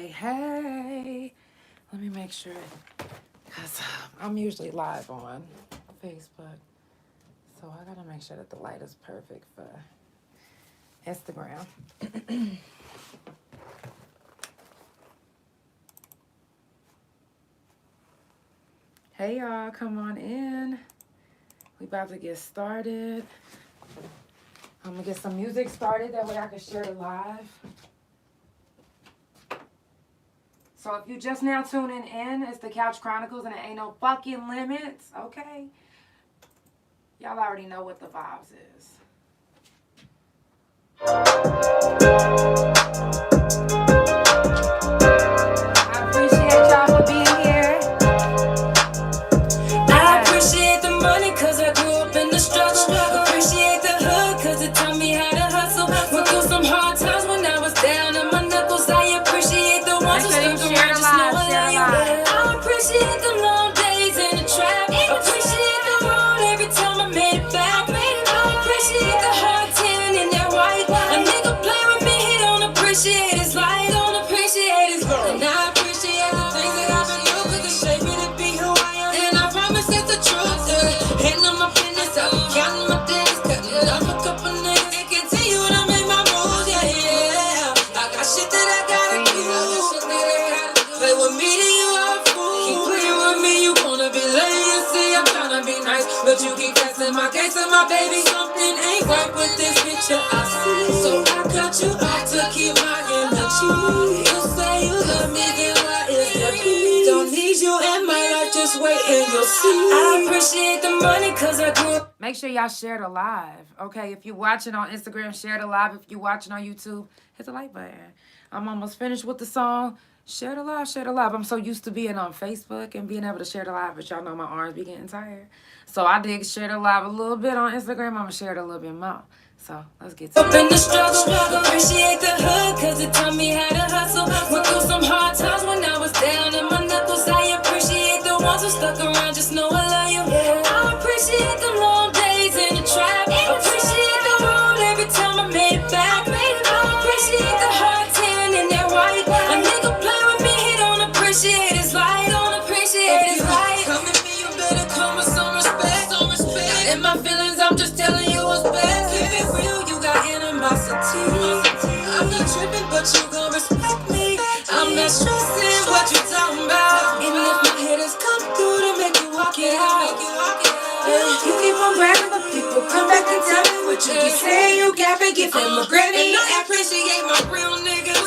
hey. Let me make sure, because I'm usually live on Facebook. So I gotta make sure that the light is perfect for Instagram. Hey y'all, come on in. We about to get started. I'm gonna get some music started, that way I can share it live. So if you just now tuning in, it's the Couch Chronicles and it ain't no fucking limits, okay? Y'all already know what the vibes is. I appreciate y'all for being here. I appreciate the money cause I grew up in the struggle. Appreciate the hood cause it taught me how to hustle. Went through some hard times when I was down on my knuckles. I appreciate the ones who stuck around just knowing I am. I appreciate the long days in the trap. Appreciate the road every time I made it back. I appreciate the hard tan in that white. A nigga play with me, he don't appreciate his life. Don't appreciate his love. And I appreciate the things that I've been through cause it shaped me to be who I am. And I promise it's the truth. Handling my business, I'll be counting my days, cutting off a couple niggas and continue to make my moves. Yeah, yeah. I got shit that I gotta do. Play with me, then you are a fool. Keep playing with me, you wanna be lame. You see, I'm tryna be nice, but you keep casting my case and my baby. Something ain't right with this picture I see. So I cut you off to keep my energy. You say you love me, then why is there peace? Don't need you in my life, just wait and you'll see. I appreciate the money cause I grew up. Make sure y'all share the live, okay? If you're watching on Instagram, share the live. If you're watching on YouTube, hit the like button. I'm almost finished with the song. Share the live, share the live. I'm so used to being on Facebook and being able to share the live, but y'all know my arms be getting tired. So I did share the live a little bit on Instagram. I'm going to share it a little bit more. So let's get to it. Up in the struggle, appreciate the hood cause it taught me how to hustle. Went through some hard times when I was down in my knuckles. I appreciate the ones who stuck around, just know I love you. I appreciate the long days in the trap. Appreciate the road every time I made it back. I appreciate the hard tan in that white. A nigga play with me, he don't appreciate his life. Don't appreciate his life. Come at me, you better come with some respect. In my feelings, I'm just telling you what's best. Keep it real, you got animosity. I'm not tripping, but you gon' respect me. I'm not stressing what you talking about. And if my haters come through to make you walk it out. You keep on grabbing, but people come back and tell me what you keep saying. You got me, give him a granny. I appreciate my real niggas,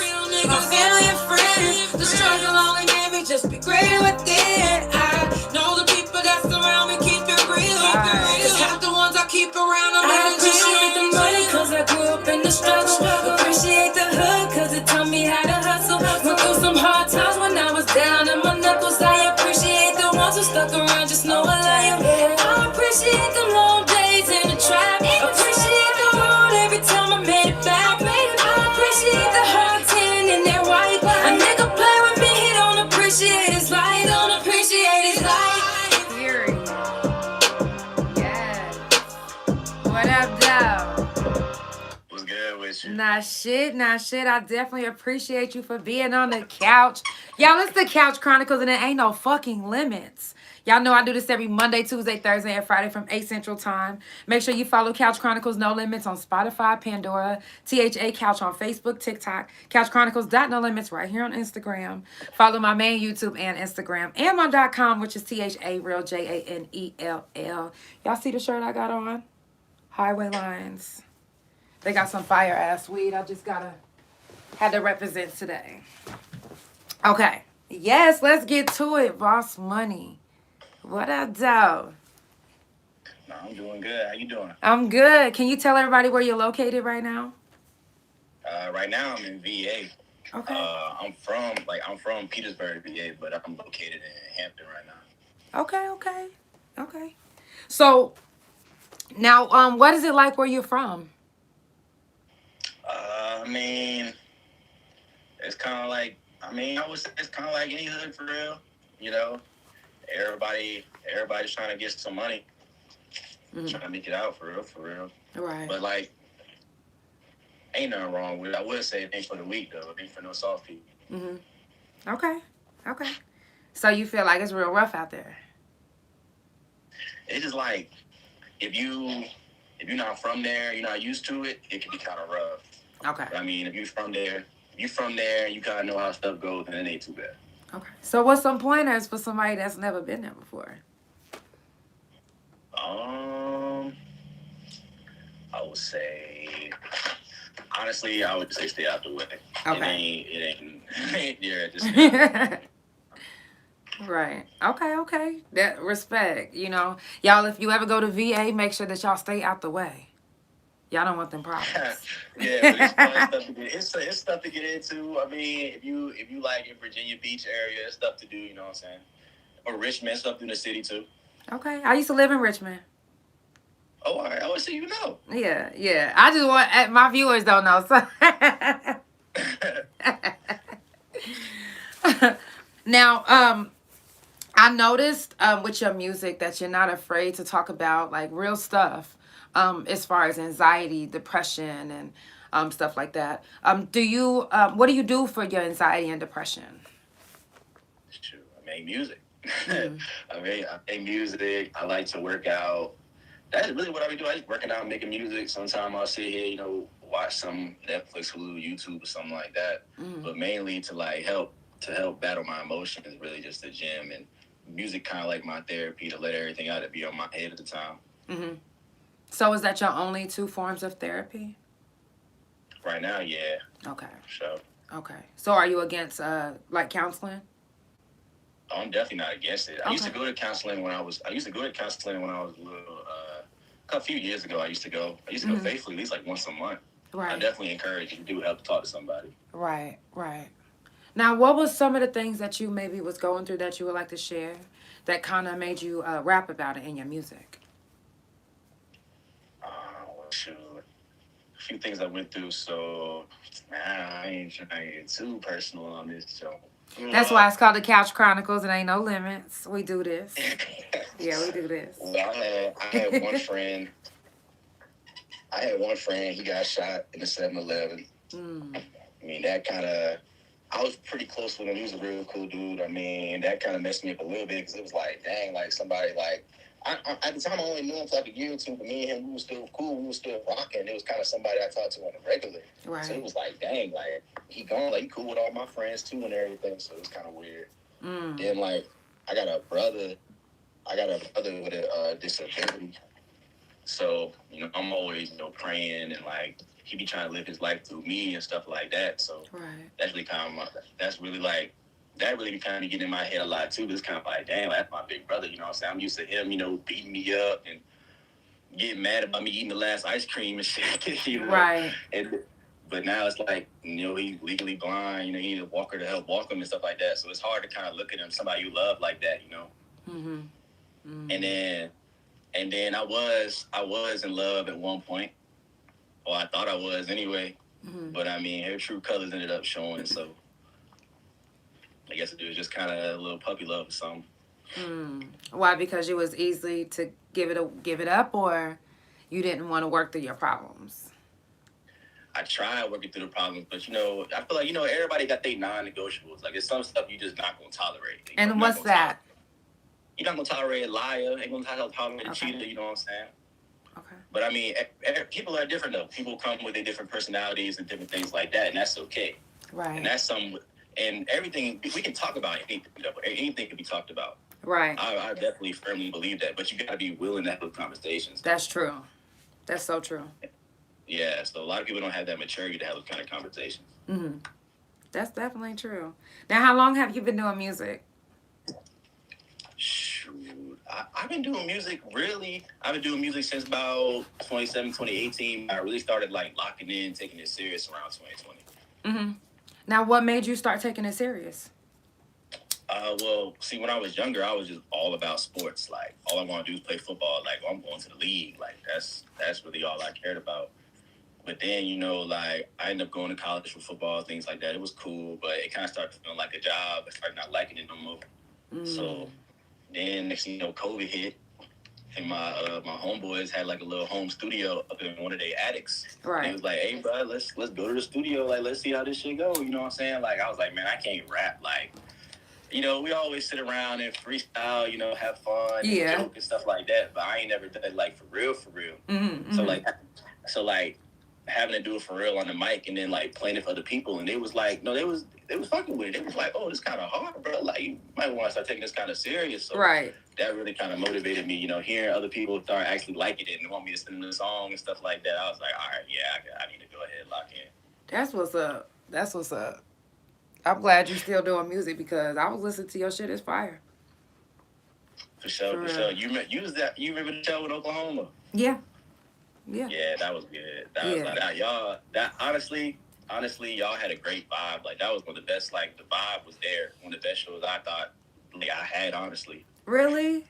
my family and friends. The struggle only made me just be greater within. I know the people that surround me keep it real. Cause half the ones I keep around, I'm I appreciate the money cause I grew up in the struggle. Appreciate the hood cause it taught me how to hustle. Went through some hard times when I was down in my knuckles. I appreciate the ones who stuck around, just know I love you. I appreciate the long days in the trap. Appreciate the road every time I made it back. I appreciate the hard tan in that white. A nigga play with me, he don't appreciate his life. Don't appreciate his life. Period. Yes. What up, though? What's good with you? Nah shit. I definitely appreciate you for being on the couch. Y'all, it's the Couch Chronicles and it ain't no fucking limits. Y'all know I do this every Monday, Tuesday, Thursday, and Friday from 8 Central Time. Make sure you follow Couch Chronicles No Limits on Spotify, Pandora, THA Couch on Facebook, TikTok, CouchChronicles.NoLimits right here on Instagram. Follow my main YouTube and Instagram and my .com, which is THA JANELL. Y'all see the shirt I got on? Highway Lines. They got some fire ass weed. I just had to represent today. Okay. Yes, let's get to it. Voss Money. What up, though? No, I'm doing good. How you doing? I'm good. Can you tell everybody where you're located right now? Right now I'm in VA. Okay. I'm from Petersburg, VA, but I'm located in Hampton right now. Okay. So now, what is it like where you're from? I mean, it's kind of like, I would say it's kind of like any hood for real. You know, everybody's trying to get some money, trying to make it out for real. Right. But like, ain't nothing wrong with it. I would say it ain't for the weak though. It ain't for no soft people. Okay. Okay. So you feel like it's real rough out there? It's just like if you're not from there, you're not used to it, it can be kind of rough. Okay. But I mean, if you're from there, and you kind of know how stuff goes, then it ain't too bad. Okay. So what's some pointers for somebody that's never been there before? I would say, honestly, I would say stay out the way. Okay. It ain't yeah, just stay out. Right. Okay. That respect, Y'all, if you ever go to VA, make sure that y'all stay out the way. Y'all don't want them problems. Yeah, but it's fun stuff to get. It's stuff to get into. I mean, if you like in Virginia Beach area, it's stuff to do. You know what I'm saying? Or Richmond, stuff in the city too. Okay. I used to live in Richmond. Oh, all right. I would say you know. Yeah. I just want my viewers don't know. So now, I noticed with your music that you're not afraid to talk about like real stuff, as far as anxiety, depression, and stuff like that. What do you do for your anxiety and depression? Shoot, I make music. Mm. I make music. I like to work out. That's really what I be doing. I just working out, making music. Sometimes I'll sit here, watch some Netflix, Hulu, YouTube, or something like that. Mm. But mainly to help battle my emotions, really just the gym, and music kind of like my therapy to let everything out that be on my head at the time. Mm-hmm. So is that your only two forms of therapy? Right now, yeah. Okay. So. Okay. So are you against like counseling? I'm definitely not against it. Okay. I used to go to counseling when I was a little. A few years ago, I used to go Mm-hmm. faithfully, at least like once a month. Right. I definitely encourage you to do help to talk to somebody. Right. Now, what was some of the things that you maybe was going through that you would like to share that kind of made you rap about it in your music? Shoot. A few things I went through, so I ain't trying to get too personal on this show. That's why it's called the Couch Chronicles. It ain't no limits. We do this. Yeah, we do this. Well, I had one friend. He got shot in the 7-Eleven. Mm. I mean, I was pretty close with him. He was a real cool dude. I mean, that kind of messed me up a little bit because it was like, dang, like somebody like, at the time I only knew him for like a year or two, but me and him, we were still cool. We were still rocking. It was kind of somebody I talked to on a regular. Right. So it was like, dang, like he gone, like he cool with all my friends too and everything. So it was kind of weird. Mm. Then like, I got a brother with a disability. So, I'm always, praying and like, he be trying to live his life through me and stuff like that. So Right. That's really kind of that really kind of getting in my head a lot too. But it's kind of like, damn, that's my big brother. You know what I'm saying? I'm used to him, beating me up and getting mad about me eating the last ice cream and shit. Right. But now it's like, he's legally blind. You need a walker to help walk him and stuff like that. So it's hard to kind of look at him, somebody you love like that, Mm-hmm. Mm-hmm. And then I was in love at one point. Or I thought I was anyway. Mm-hmm. But I mean, her true colors ended up showing. So I guess it was just kind of a little puppy love or something. Mm. Why? Because you was easy to give it up, or you didn't want to work through your problems? I tried working through the problems, but I feel like everybody got their non-negotiables. Like there's some stuff you just not gonna tolerate. And what's that? You're not gonna tolerate a liar. Ain't gonna tolerate a cheater. You know what I'm saying? Okay. But I mean, people are different though. People come with their different personalities and different things like that, and that's okay. Right. And that's and everything we can talk about anything. Anything can be talked about. Right. I definitely firmly believe that, but you got to be willing to have those conversations. That's true. That's so true. Yeah, so a lot of people don't have that maturity to have those kind of conversations. Mm-hmm. That's definitely true. Now, how long have you been doing music? Shoot, I've been doing music, since about 2017, 2018. I really started like locking in, taking it serious around 2020. Mm-hmm. Now, what made you start taking it serious? Well, see, when I was younger, I was just all about sports. Like, all I want to do is play football. Like, I'm going to the league. Like, that's really all I cared about. But then, like, I ended up going to college for football, things like that. It was cool, but it kind of started feeling like a job. I started not liking it no more. So then, next thing you know, COVID hit. and my homeboys had like a little home studio up in one of their attics. Right. And it was like, hey, bro, let's go to the studio. Like, let's see how this shit go. You know what I'm saying? Like, I was like, man, I can't rap. Like, you know, we always sit around and freestyle, you know, have fun and joke and stuff like that. But I ain't never done it like for real. Mm-hmm. So like having to do it for real on the mic and then like playing it for other people. And they was like, no, they was fucking with it. They was like, oh, this kind of hard, bro. Like, you might want to start taking this kind of serious. So that really kind of motivated me, you know, hearing other people start actually liking it and want me to send them the song and stuff like that. I was like, all right, yeah, I need to go ahead and lock in. That's what's up. I'm glad you're still doing music because I was listening to your shit. It's fire. For sure. You remember the show in Oklahoma? Yeah. Yeah, that was good. That was like y'all. That honestly, y'all had a great vibe. Like that was one of the best. Like the vibe was there. One of the best shows I thought like I had. Honestly. Really?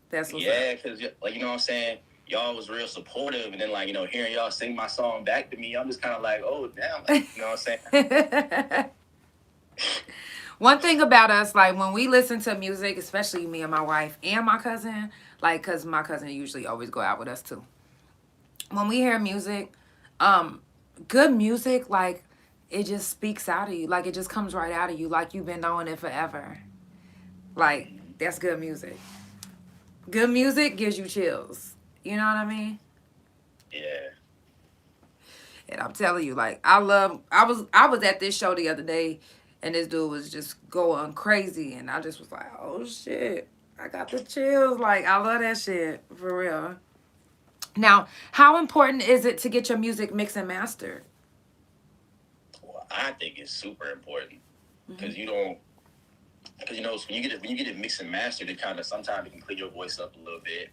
That's what's up. Yeah, because like you know what I'm saying. Y'all was real supportive, and then like you know hearing y'all sing my song back to me, I'm just kind of like, oh damn, like, you know what I'm saying. One thing about us, like when we listen to music, especially me and my wife and my cousin, like because my cousin usually always go out with us too. When we hear music, good music, like it just speaks out of you, like it just comes right out of you, like you've been knowing it forever. Like that's good music. Good music gives you chills. You know what I mean? Yeah. And I'm telling you, like I was at this show the other day. And this dude was just going crazy. And I just was like, oh, shit. I got the chills. Like, I love that shit. For real. Now, how important is it to get your music mixed and mastered? Well, I think it's super important. Because you know, when you get it mixed and mastered, it kind of, sometimes it can clear your voice up a little bit.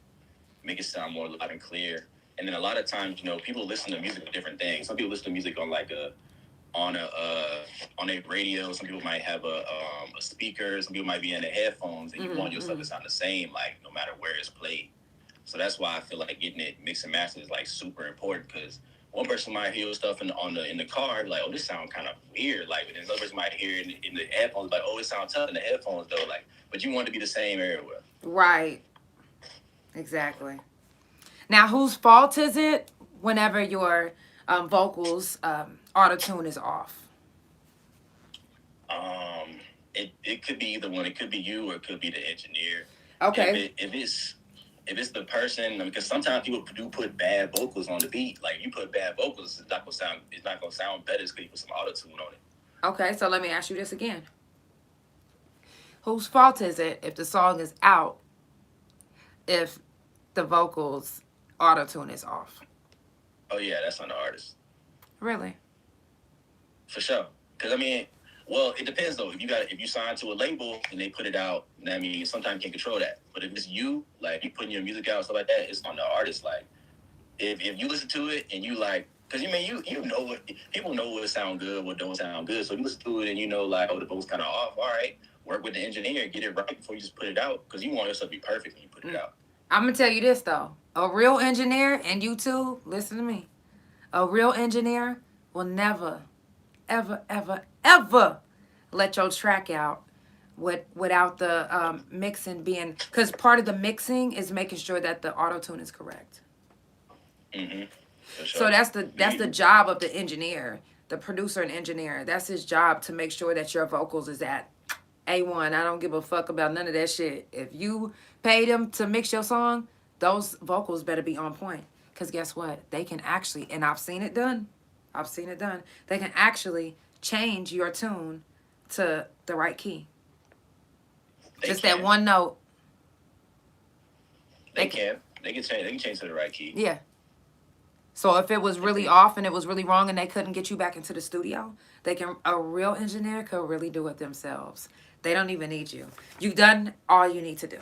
Make it sound more loud and clear. And then a lot of times, you know, people listen to music for different things. Some people listen to music on like on a radio. Some people might have a speaker. Some people might be in the headphones, and you want your stuff to sound the same, like no matter where it's played. So that's why I feel like getting it mixed and mastered is like super important. Because one person might hear stuff in the car, like, oh, this sounds kind of weird. Like, and another person might hear it in the headphones, like, oh, it sounds tough in the headphones though. Like, but you want it to be the same everywhere. Right. Exactly. Now, whose fault is it whenever your vocals auto-tune is off? It could be either one. It could be you or it could be the engineer. Okay. If it's the person, because sometimes people do put bad vocals on the beat. Like you put bad vocals, it's not gonna sound better because you put some auto-tune on it. Okay, so let me ask you this again. Whose fault is it if the song is out if the vocals auto-tune is off? Oh yeah, that's on the artist. Really? For sure. Because I mean, well, it depends though. If you sign to a label and they put it out, I mean, sometimes you can't control that. But if it's you, like you putting your music out and stuff like that, it's on the artist. Like if you listen to it and you like, because you mean you know what people know what sound good, what don't sound good. So if you listen to it and you know like, oh, the vocal's kind of off. All right, work with the engineer, get it right before you just put it out, because you want your stuff to be perfect when you put it out. I'm gonna tell you this though. A real engineer, and you too, listen to me. A real engineer will never, ever, ever, ever let your track out without the mixing being, because part of the mixing is making sure that the auto-tune is correct. Sure. So that's the job of the engineer, the producer and engineer. That's his job, to make sure that your vocals is at A1. I don't give a fuck about none of that shit. If you pay them to mix your song, those vocals better be on point. Because guess what? They can actually, and I've seen it done. They can actually change your tune to the right key. Just that one note. They can change to the right key. Yeah. So if it was really off and it was really wrong and they couldn't get you back into the studio, a real engineer could really do it themselves. They don't even need you. You've done all you need to do.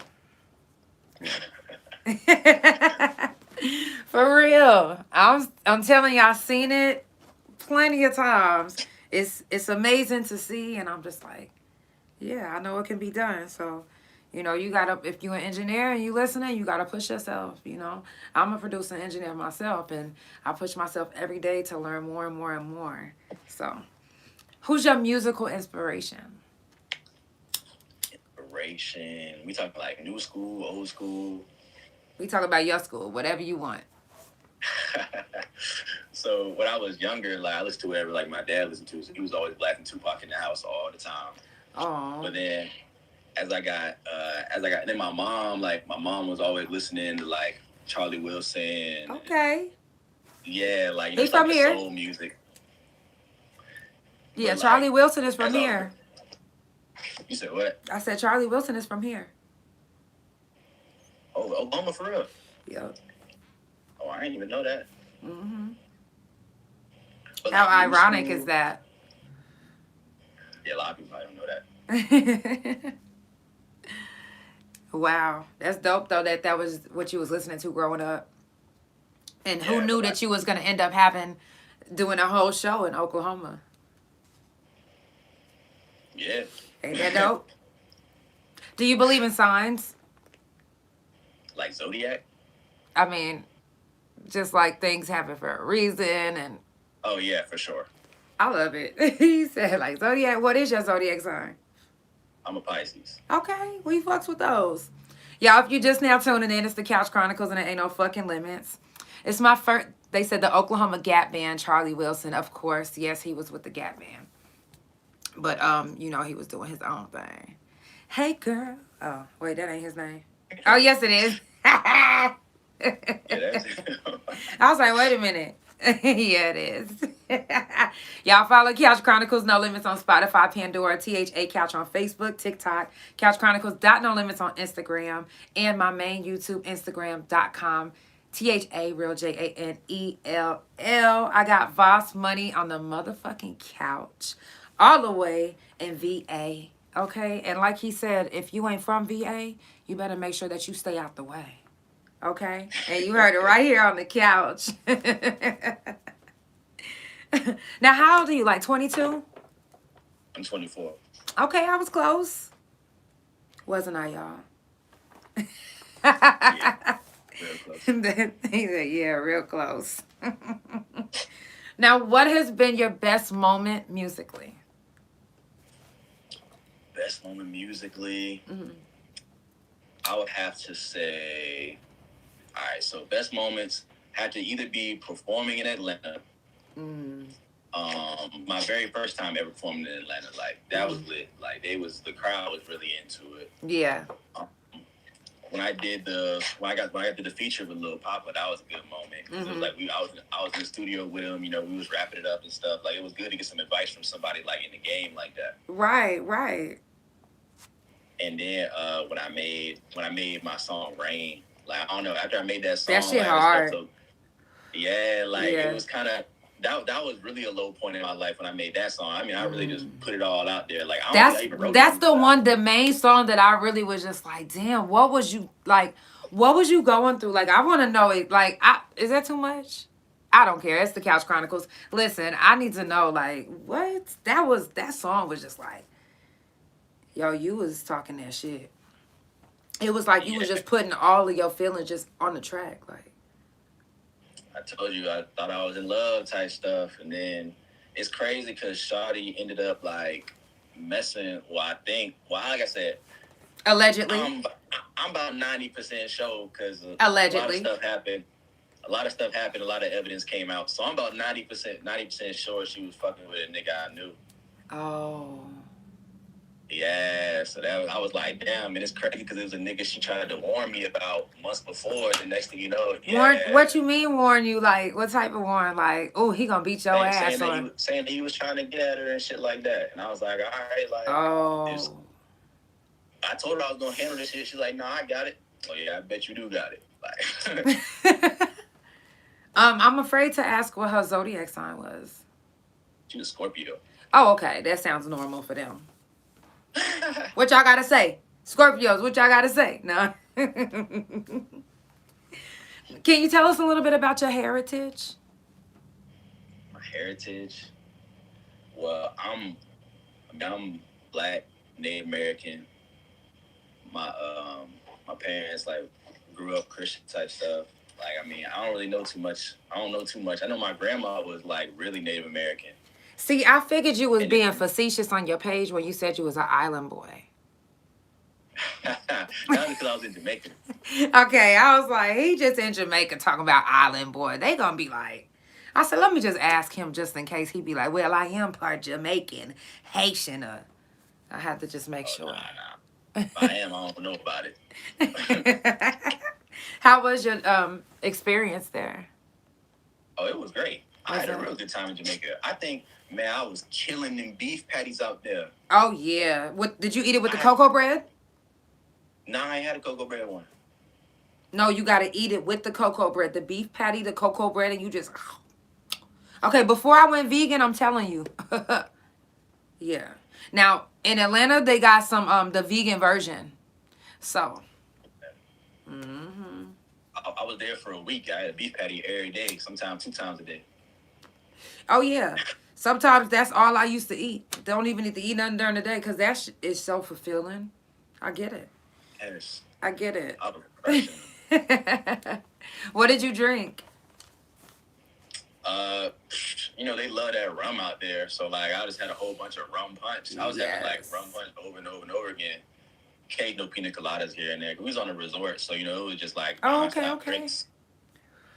For real. I'm telling you, I've seen it plenty of times. It's amazing to see, and I'm just like, yeah, I know it can be done. So, you know, you gotta, if you're an engineer and you listening, you gotta push yourself. You know, I'm a producer and engineer myself, and I push myself every day to learn more and more and more. So, who's your musical inspiration? We talking like new school, old school. We talk about your school, whatever you want. So when I was younger, like I listened to whatever like my dad listened to. So he was always blasting Tupac in the house all the time. Oh. But then as I got then my mom was always listening to like Charlie Wilson. Okay. Yeah, like He's from like here. Soul music. Yeah, But, Charlie like, Wilson is from as I- here. You said what? I said Charlie Wilson is from here. Oh, Oklahoma for real? Yep. Oh, I didn't even know that. Mm-hmm. But, How like, ironic school- is that? Yeah, a lot of people probably don't know that. Wow. That's dope, though, that was what you was listening to growing up. And who Yeah, knew but that you was going to end up doing a whole show in Oklahoma? Yeah. Ain't that dope? Do you believe in signs? Like Zodiac? I mean, just like things happen for a reason, and Oh, yeah, for sure. I love it. He said, like, Zodiac, what is your Zodiac sign? I'm a Pisces. Okay, we fucks with those. Y'all, if you just now tuning in, it's the Couch Chronicles and it ain't no fucking limits. It's my first, they said the Oklahoma Gap Band, Charlie Wilson, of course. Yes, he was with the Gap Band. But, you know, he was doing his own thing. Hey, girl. Oh, wait, that ain't his name. Oh, yes, it is. Yeah, that's I was like, wait a minute. Yeah, it is. Y'all follow Couch Chronicles No Limits on Spotify, Pandora, THA Couch on Facebook, TikTok, CouchChronicles.NoLimits on Instagram, and my main YouTube, Instagram.com, THA Real JANELL. I got Voss money on the motherfucking couch, all the way in VA. Okay? And like he said, if you ain't from VA, you better make sure that you stay out the way. Okay? And you heard it right here on the couch. Now, how old are you? Like 22? I'm 24. Okay, I was close. Wasn't I, y'all? Yeah, real close. He said, yeah, real close. Now, what has been your best moment musically? Best moment musically, Mm-hmm. I would have to say, all right, so best moments had to either be performing in Atlanta. Mm. My very first time ever performing in Atlanta, like that was lit. Like the crowd was really into it. Yeah. When I did the feature with Lil Papa, that was a good moment. 'Cause it was like I was in the studio with him. You know, we was wrapping it up and stuff. Like it was good to get some advice from somebody like in the game like that. Right, right. And then when I made my song Rain, like I don't know, after I made that song, That shit like, hard. Yeah, like Yeah. it was kind of that was really a low point in my life when I made that song. I mean, I really just put it all out there. Like I don't think I even wrote That's it. the main song that I really was just like, damn, what was you going through? Like, I want to know it. Like, is that too much? I don't care. It's the Couch Chronicles. Listen, I need to know, like, what? That song was just like, yo, you was talking that shit. It was like you was just putting all of your feelings just on the track, like. I told you I thought I was in love type stuff, and then it's crazy because Shawty ended up like messing. Well, like I said, Allegedly. I'm about 90% sure because Allegedly. A lot of stuff happened. A lot of evidence came out. So I'm about 90% sure she was fucking with a nigga I knew. Oh. Yeah, so I was like, damn, and it's crazy because it was a nigga she tried to warn me about months before. The next thing you know, yeah. What you mean warn you? Like, what type of warn? Like, oh, he gonna beat your ass. Saying that he was trying to get at her and shit like that. And I was like, all right, like, oh. I told her I was gonna handle this shit. She's like, no, I got it. Oh yeah, I bet you do got it. Like, I'm afraid to ask what her zodiac sign was. she's a Scorpio. Oh, okay, that sounds normal for them. What y'all gotta say? Scorpios, what y'all gotta say? No. Can you tell us a little bit about your heritage? My heritage? Well, I'm Black, Native American. My parents like grew up Christian type stuff. Like, I mean, I don't really know too much. I don't know too much. I know my grandma was like really Native American. See, I figured you was being facetious on your page when you said you was an island boy. Not because I was in Jamaica. Okay, I was like, he just in Jamaica talking about Island Boy. They gonna be like, I said, let me just ask him just in case he be like, well, I am part Jamaican, Haitian. I had to just make sure. Nah. If I am, I don't know about it. How was your experience there? Oh, it was great. I had a it? real good time in Jamaica. I think, man, I was killing them beef patties out there. Oh yeah. What did you eat it with the cocoa bread? Nah, I ain't had a cocoa bread one. No, you gotta eat it with the cocoa bread. The beef patty, the cocoa bread, and you just. Okay, before I went vegan, I'm telling you. Yeah. Now in Atlanta, they got some the vegan version. So. Mm-hmm. I was there for a week. I had a beef patty every day, sometimes 2 times a day. Oh yeah. Sometimes that's all I used to eat. Don't even need to eat nothing during the day because that is so fulfilling. I get it. Yes. I get it. I was crushing. What did you drink? They love that rum out there. So like, I just had a whole bunch of rum punch. I was having like rum punch over and over and over again. Occasional pina coladas here and there. We was on a resort, so it was just like okay. drinks.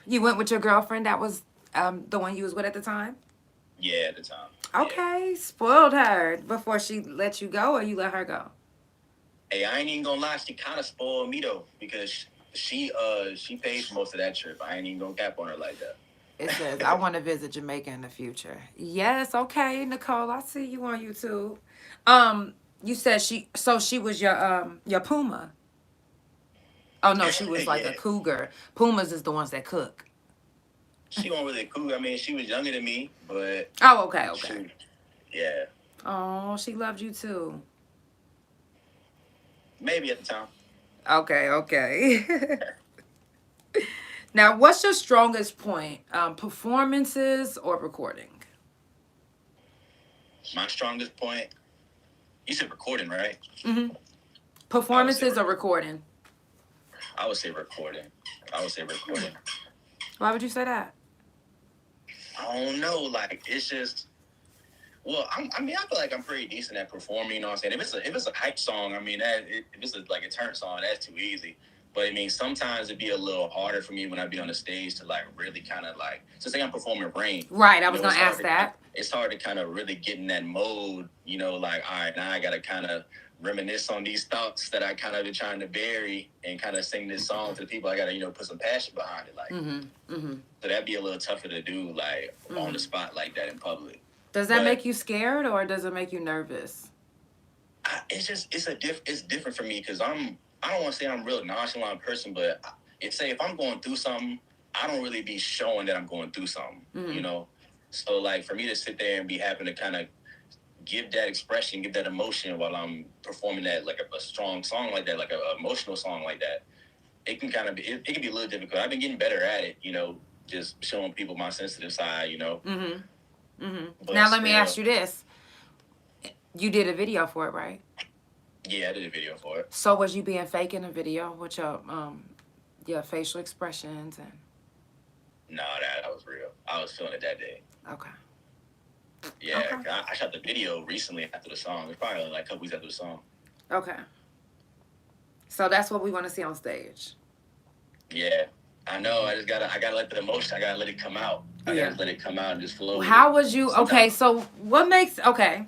You went with your girlfriend that was the one you was with at the time? Yeah, at the time. Okay, yeah. Spoiled her before she let you go, or you let her go? Hey, I ain't even gonna lie, she kind of spoiled me though, because she paid for most of that trip. I ain't even gonna cap on her like that. It says, I want to visit Jamaica in the future. Yes, okay, Nicole, I see you on YouTube. You said she was your Puma. Oh no, she was like a cougar. Pumas is the ones that cook. She wasn't really a cougar. I mean, she was younger than me, but oh, okay. Yeah. Oh, she loved you too. Maybe at the time. Okay. Now, what's your strongest point? Performances or recording? My strongest point? You said recording, right? Mm-hmm. Performances or recording? I would say recording. Why would you say that? I don't know. Like, it's just... Well, I feel like I'm pretty decent at performing, you know what I'm saying? If it's a hype song, if it's like a turn song, that's too easy. But sometimes it'd be a little harder for me when I be on the stage to like really kind of like, just like I'm performing Rain. Right, I was gonna ask that. It's hard to kind of really get in that mode, like, all right, now I gotta kind of reminisce on these thoughts that I kind of been trying to bury and kind of sing this song to the people. I gotta, put some passion behind it, like. So that'd be a little tougher to do, like, on the spot like that in public. Does that make you scared or does it make you nervous? It's different for me because I don't want to say I'm a real nonchalant person, but if I'm going through something, I don't really be showing that I'm going through something, So like for me to sit there and be having to kind of give that expression, give that emotion while I'm performing that like a strong song like that, like an emotional song like that, it can kind of be, it can be a little difficult. I've been getting better at it, just showing people my sensitive side, Now let me ask you this. You did a video for it, right? Yeah, I did a video for it. So was you being fake in a video with your facial expressions and? No, that was real. I was feeling it that day. Okay. Yeah, okay. I shot the video recently after the song. It's probably like a couple weeks after the song. Okay. So that's what we want to see on stage. Yeah, I know. I gotta let the emotion. I gotta let it come out. I gotta let it come out and just flow. How was you? Okay, so what makes? Okay,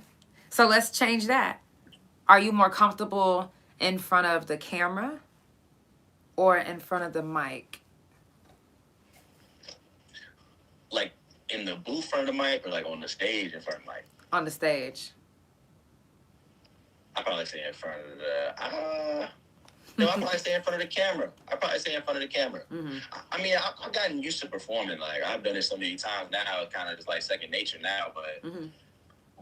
so let's change that. Are you more comfortable in front of the camera or in front of the mic? Like in the booth front of the mic or like on the stage in front of the mic? On the stage. I probably say in front of the... No, I probably say in front of the camera. Mm-hmm. I've gotten used to performing. Like, I've done it so many times now. It's kind of just like second nature now. But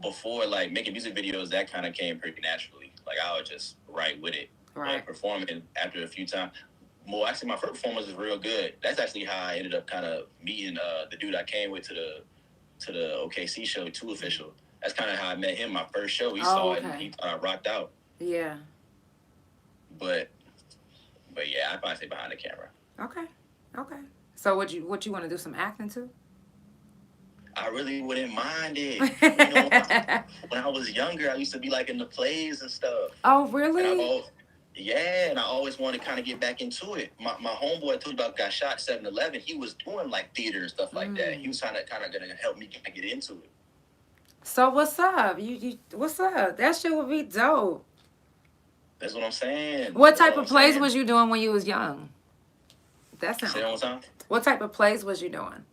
before, like, making music videos, that kind of came pretty naturally. Like, I would just write with it. Right. But performing after a few times... Well, actually, my first performance was real good. That's actually how I ended up kind of meeting the dude I came with to the OKC show, 2 Official. That's kind of how I met him. My first show, he saw it and he thought I rocked out. Yeah. But yeah, I'd probably say behind the camera. Okay. So what you want to do some acting too? I really wouldn't mind it. When I was younger, I used to be like in the plays and stuff. Oh, really? Yeah, and I always wanted to kind of get back into it. My homeboy I told you about got shot 7-Eleven. He was doing like theater and stuff like that. He was trying to kind of gonna help me get into it. So what's up? You what's up? That shit would be dope. That's what I'm saying. What type of plays was you doing when you was young? That sounds. Say that one time. What type of plays was you doing?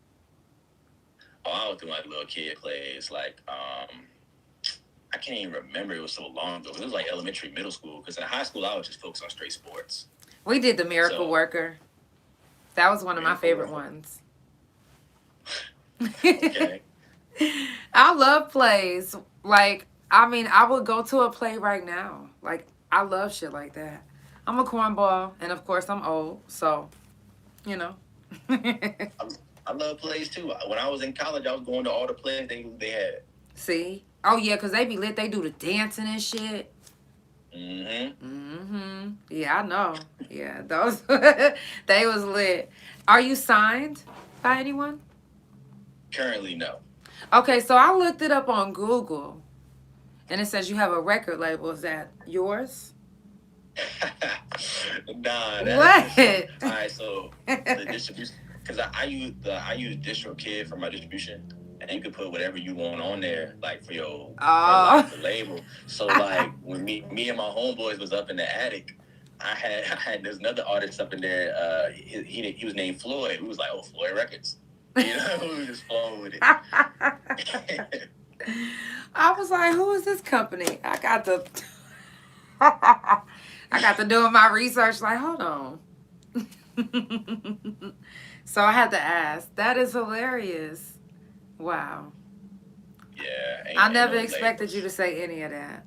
Oh, I was doing like little kid plays, like I can't even remember. It was so long ago. It was like elementary, middle school. Because in high school, I was just focused on straight sports. We did The Miracle Worker. That was one of my favorite ones. Okay. I love plays. Like, I mean, I would go to a play right now. Like, I love shit like that. I'm a cornball, and of course, I'm old, so, you know. I love plays too. When I was in college, I was going to all the plays they had. See? Oh, yeah, because they be lit. They do the dancing and shit. Yeah, I know. Yeah, those, they was lit. Are you signed by anyone? Currently, no. Okay, so I looked it up on Google, and it says you have a record label. Is that yours? Nah. What? All right, so the distribution, because I use DistroKid for my distribution, and you can put whatever you want on there, like for your the label. So like when me and my homeboys was up in the attic, I had there's another artist up in there. He was named Floyd. We was like, oh, Floyd Records. You know, we were just flowing with it. I was like, who is this company? I got to doing my research. Like, hold on. So I had to ask. That is hilarious. Wow. Yeah. I never expected you to say any of that.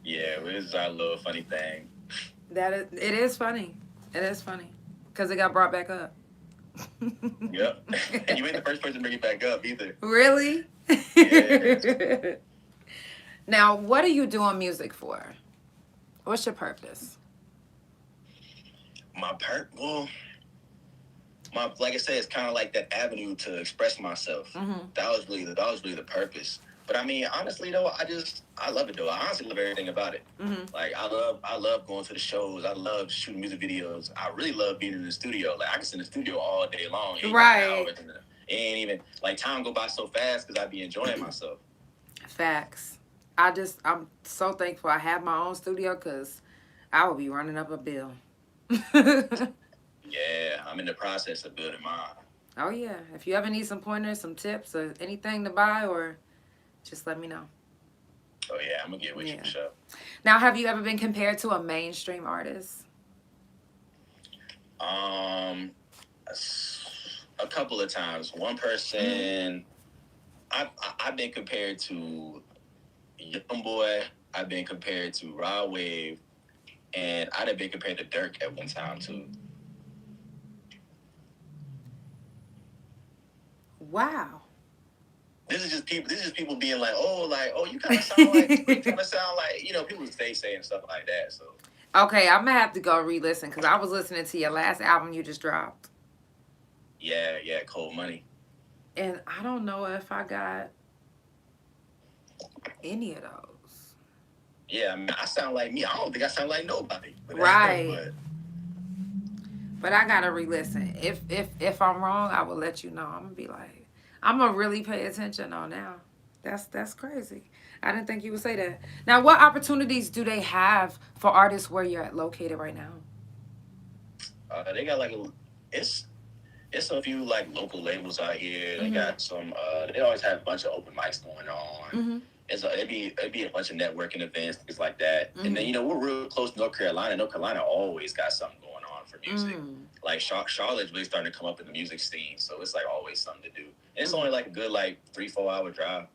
Yeah, it was our little funny thing. It is funny. It is funny. Because it got brought back up. Yep. And you ain't the first person to bring it back up either. Really? Yeah. Now, what are you doing music for? What's your purpose? Like I said, it's kind of like that avenue to express myself. That was really the purpose. But I mean, honestly though, I love it though. I honestly love everything about it. Like I love going to the shows. I love shooting music videos. I really love being in the studio. Like I can sit in the studio all day long. Right. It ain't even like time go by so fast because I be enjoying myself. Facts. I'm so thankful I have my own studio because I would be running up a bill. Yeah, I'm in the process of building mine. Oh yeah. If you ever need some pointers, some tips, or anything to buy, or just let me know. Oh yeah, I'm gonna get with you for sure. Now, have you ever been compared to a mainstream artist? A couple of times. One person, I've been compared to Youngboy. I've been compared to Rod Wave, and I'd have been compared to Dirk at one time too. Wow. This is just people being like, you kind of sound like, you know, people say and stuff like that. So. Okay, I'm gonna have to go re-listen because I was listening to your last album you just dropped. Yeah, Cold Money. And I don't know if I got any of those. Yeah, I mean, I sound like me. I don't think I sound like nobody. Right. But I gotta re-listen. If I'm wrong, I will let you know. I'm gonna be like, I'm gonna really pay attention on now. That's crazy. I didn't think you would say that. Now, what opportunities do they have for artists where you're located right now? They got it's a few like local labels out here. They got some. They always have a bunch of open mics going on. It'd be a bunch of networking events, things like that. And then, you know, we're real close to North Carolina. North Carolina always got something going on for music. Like Charlotte's really starting to come up in the music scene, so it's like always something to do. And it's only like a good 3-4 hour drive.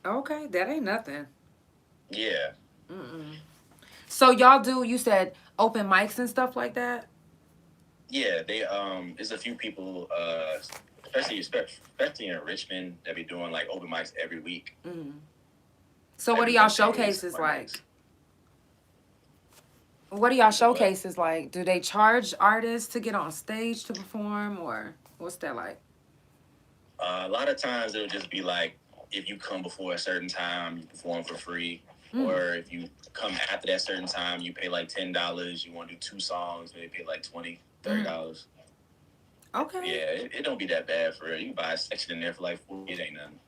Okay, that ain't nothing. Yeah. So y'all do, you said open mics and stuff like that? Yeah, they there's a few people, especially in Richmond, that be doing like open mics every week. So what are y'all showcases like? What are y'all showcases like? Do they charge artists to get on stage to perform, or what's that like? A lot of times it'll just be like, if you come before a certain time, you perform for free. Or if you come after that certain time, you pay like $10. You want to do 2 songs, maybe pay like $20, $30. Okay. Yeah, it don't be that bad for real. You can buy a section in there for like $40. It ain't nothing.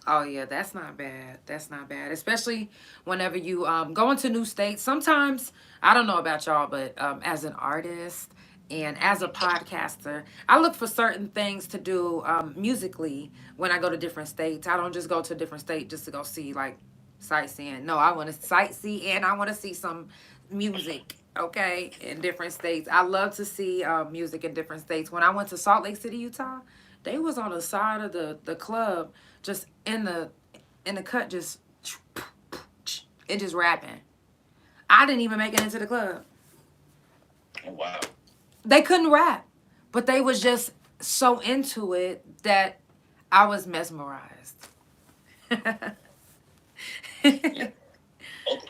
Oh yeah, that's not bad. That's not bad. Especially whenever you go into new states. Sometimes I don't know about y'all, but as an artist and as a podcaster, I look for certain things to do musically when I go to different states. I don't just go to a different state just to go see like sightseeing. No, I want to sightsee and I want to see some music. Okay, in different states. I love to see music in different states. When I went to Salt Lake City, Utah, they was on the side of the club, just in the cut, just it just rapping. I didn't even make it into the club. Oh, wow. They couldn't rap, but they was just so into it that I was mesmerized. Yeah.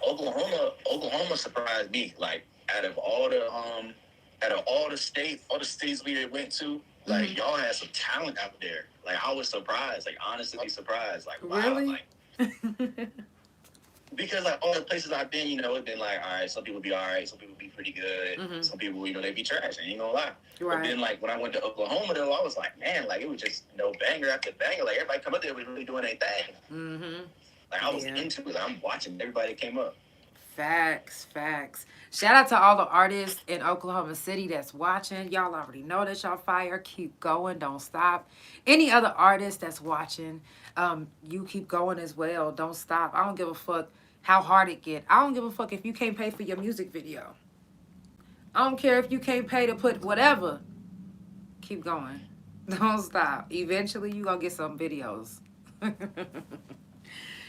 Oklahoma surprised me. Like out of all the states, all the cities we went to, like y'all had some talent out there. Like I was surprised, like honestly surprised. Like wow, Really? like because like all the places I've been, you know, it's been like, all right, some people be all right, some people be pretty good, some people, you know, they be trash. I ain't gonna lie. Right. But then like when I went to Oklahoma, though, I was like, man, like it was just banger after banger. Like everybody come up there was really doing their thing. Like I was into it. I'm watching everybody that came up. Facts. Shout out to all the artists in Oklahoma City that's watching. Y'all already know that y'all fire. Keep going. Don't stop. Any other artist that's watching, you keep going as well. Don't stop. I don't give a fuck how hard it get. I don't give a fuck if you can't pay for your music video. I don't care if you can't pay to put whatever. Keep going. Don't stop. Eventually, you gonna get some videos.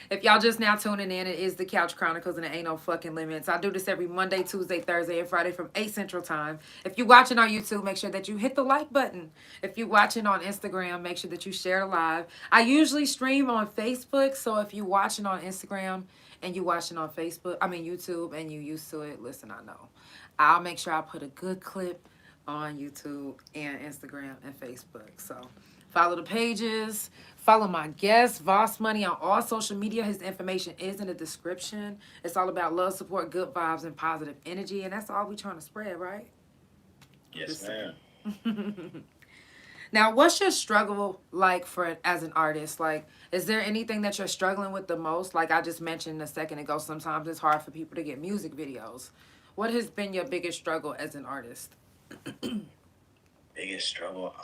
If y'all just now tuning in, it is the Couch Chronicles and it ain't no fucking limits. I do this every Monday, Tuesday, Thursday, and Friday from 8 Central Time. If you're watching on YouTube, make sure that you hit the like button. If you're watching on Instagram, make sure that you share the live. I usually stream on Facebook, so if you're watching on Instagram and you're watching on YouTube, and you used to it, listen, I know. I'll make sure I put a good clip on YouTube and Instagram and Facebook. So follow the pages. Follow my guest, Voss Money, on all social media. His information is in the description. It's all about love, support, good vibes, and positive energy. And that's all we're trying to spread, right? Yes, ma'am. Now, what's your struggle like as an artist? Like, is there anything that you're struggling with the most? Like I just mentioned a second ago, sometimes it's hard for people to get music videos. What has been your biggest struggle as an artist? Biggest struggle?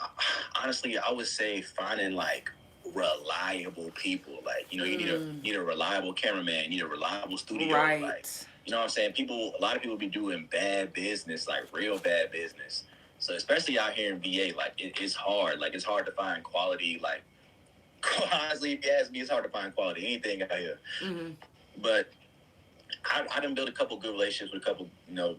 Honestly, I would say finding like reliable people. Like, you know, you need a reliable cameraman, you need a reliable studio. Right. Like, you know what I'm saying? A lot of people be doing bad business, like real bad business. So especially out here in VA, like it's hard. Like it's hard to find quality. Like honestly, if you ask me, it's hard to find quality anything out here. But I done built a couple good relationships with a couple, you know,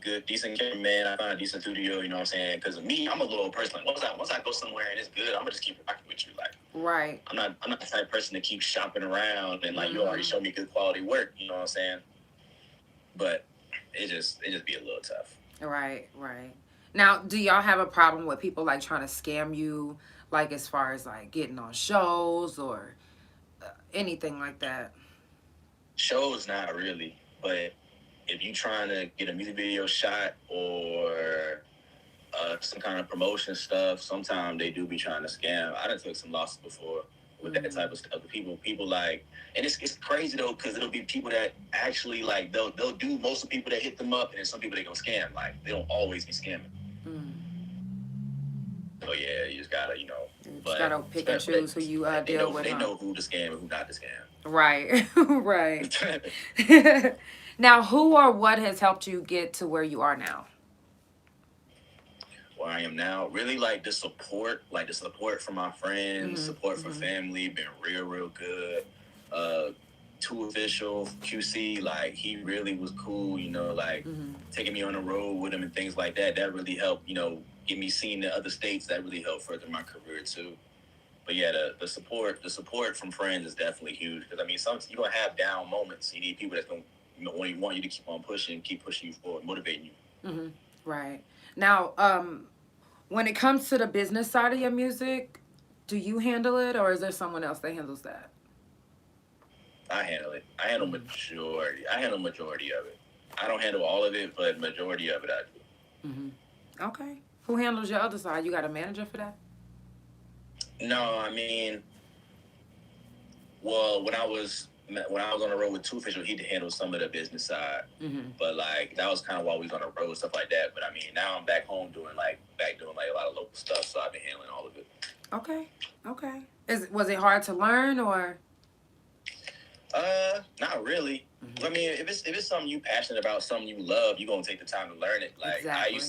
good, decent cameraman. I found a decent studio, you know what I'm saying? Because of me, I'm a little person. Like, once I go somewhere and it's good, I'm gonna just keep rocking with you. Like, right. I'm not the type of person to keep shopping around and like you already showed me good quality work. You know what I'm saying? But it just be a little tough. Right. Now, do y'all have a problem with people like trying to scam you, like as far as like getting on shows or anything like that? Shows, not really, but if you trying to get a music video shot or some kind of promotion stuff, sometimes they do be trying to scam. I done took some losses before with that type of stuff. People like, and it's crazy though, because it'll be people that actually like they'll do most of the people that hit them up, and then some people they gonna scam. Like they don't always be scamming. So yeah, you just gotta, you know. You just gotta pick and choose who you deal with. They know who to scam and who not to scam. Right, right. Now, who or what has helped you get to where you are now? Where I am now, really like the support from my friends, support from family, been real good. Too Official, QC, like he really was cool, you know, like taking me on the road with him and things like that. That really helped, you know, get me seen in other states. That really helped further my career too. But yeah, the support from friends is definitely huge, because I mean, you're gonna have down moments. You need people that's gonna, you know, want you to keep on pushing, keep pushing you forward, motivating you. Right. Now, when it comes to the business side of your music, do you handle it, or is there someone else that handles that? I handle it. I handle majority. I handle majority of it. I don't handle all of it, but majority of it I do. Mm-hmm. Okay. Who handles your other side? You got a manager for that? No, I mean, well, when I was on the road with Two Official, he handle some of the business side, but like that was kind of while we was on the road, stuff like that. But I mean, now I'm back home doing like a lot of local stuff, so I've been handling all of it. Okay. Okay. Was it hard to learn or? Not really. I mean, if it's something you passionate about, something you love, you're gonna take the time to learn it. Like exactly.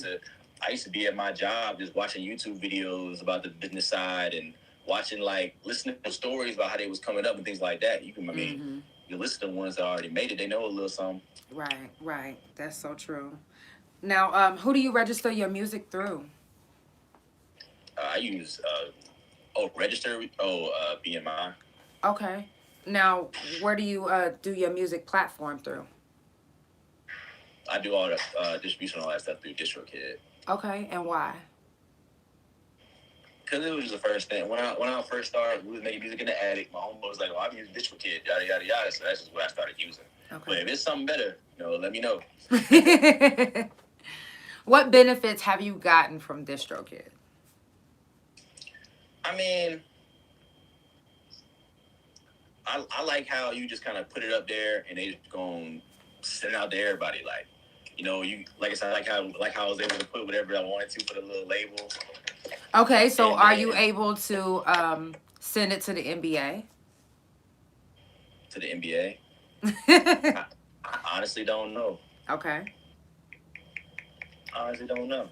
I used to be at my job just watching YouTube videos about the business side and watching listening to stories about how they was coming up and things like that. You can, I mean, you listen to the ones that already made it, they know a little something. Right. That's so true. Now, who do you register your music through? I use BMI. Okay. Now, where do you do your music platform through? I do all the distribution and all that stuff through DistroKid. Okay, and why? Because it was just the first thing. When I first started, we was making music in the attic. My homeboy was like, "Oh, I'm using DistroKid, yada yada yada." So that's just what I started using. Okay. But if it's something better, let me know. What benefits have you gotten from DistroKid? I mean, I like how you just kind of put it up there and they just gonna send it out to everybody. Like, you like I said, like how I was able to put whatever I wanted to for the little label. Okay, so are you able to send it to the NBA? To the NBA? I honestly don't know. Okay. I honestly don't know.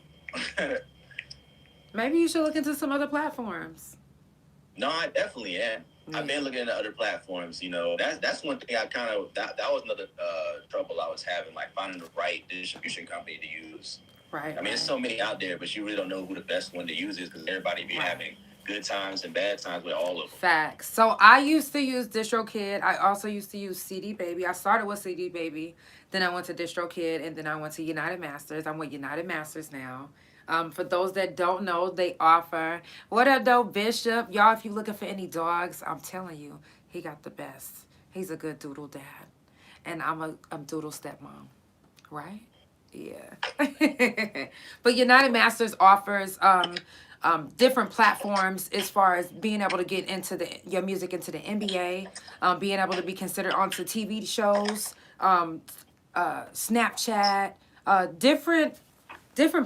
Maybe you should look into some other platforms. No, I definitely am. Yeah. I've been looking into other platforms. That's one thing that was another trouble I was having, like finding the right distribution company to use. Right. I mean, there's so many out there, but you really don't know who the best one to use is because everybody be having good times and bad times with all of them. Facts. So I used to use DistroKid. I also used to use CD Baby. I started with CD Baby, then I went to DistroKid, and then I went to United Masters. I'm with United Masters now. For those that don't know, they offer. What up, though, Bishop? Y'all, if you're looking for any dogs, I'm telling you, he got the best. He's a good doodle dad. And I'm doodle stepmom. Right? Yeah. But United Masters offers different platforms as far as being able to get into your music into the NBA, being able to be considered onto TV shows, Snapchat, different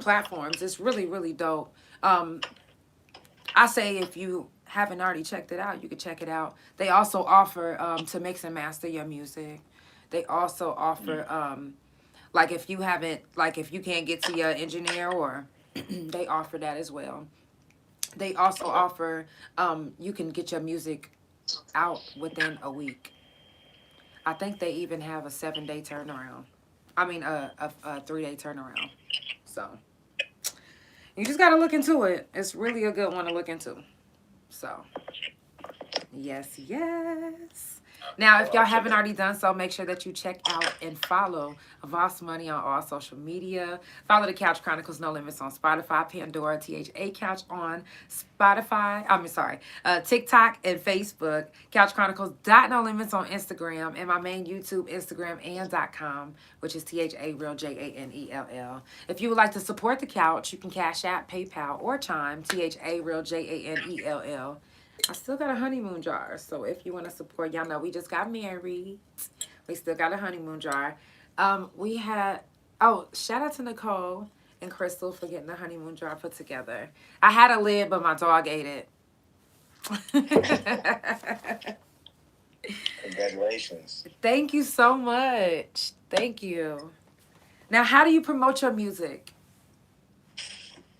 platforms. It's really, really dope. I say if you haven't already checked it out, you can check it out. They also offer to mix and master your music. They also offer if you can't get to your engineer, or they offer that as well. They also offer you can get your music out within a week. I think they even have a 7-day turnaround. I mean a 3-day turnaround. So you just got to look into it. It's really a good one to look into. So, yes. Now, if y'all haven't already done so, make sure that you check out and follow Voss Money on all social media. Follow the Couch Chronicles No Limits on Spotify, Pandora, THA Couch on Spotify. TikTok and Facebook. Couch Chronicles No Limits on Instagram, and my main YouTube, Instagram, and .com, which is THARealJANELL. If you would like to support the Couch, you can Cash App, PayPal, or Chime, THARealJANELL. I still got a honeymoon jar, so if you want to support, y'all know we just got married. We still got a honeymoon jar. Shout out to Nicole and Crystal for getting the honeymoon jar put together. I had a lid, but my dog ate it. Congratulations. Thank you so much. Thank you. Now, how do you promote your music?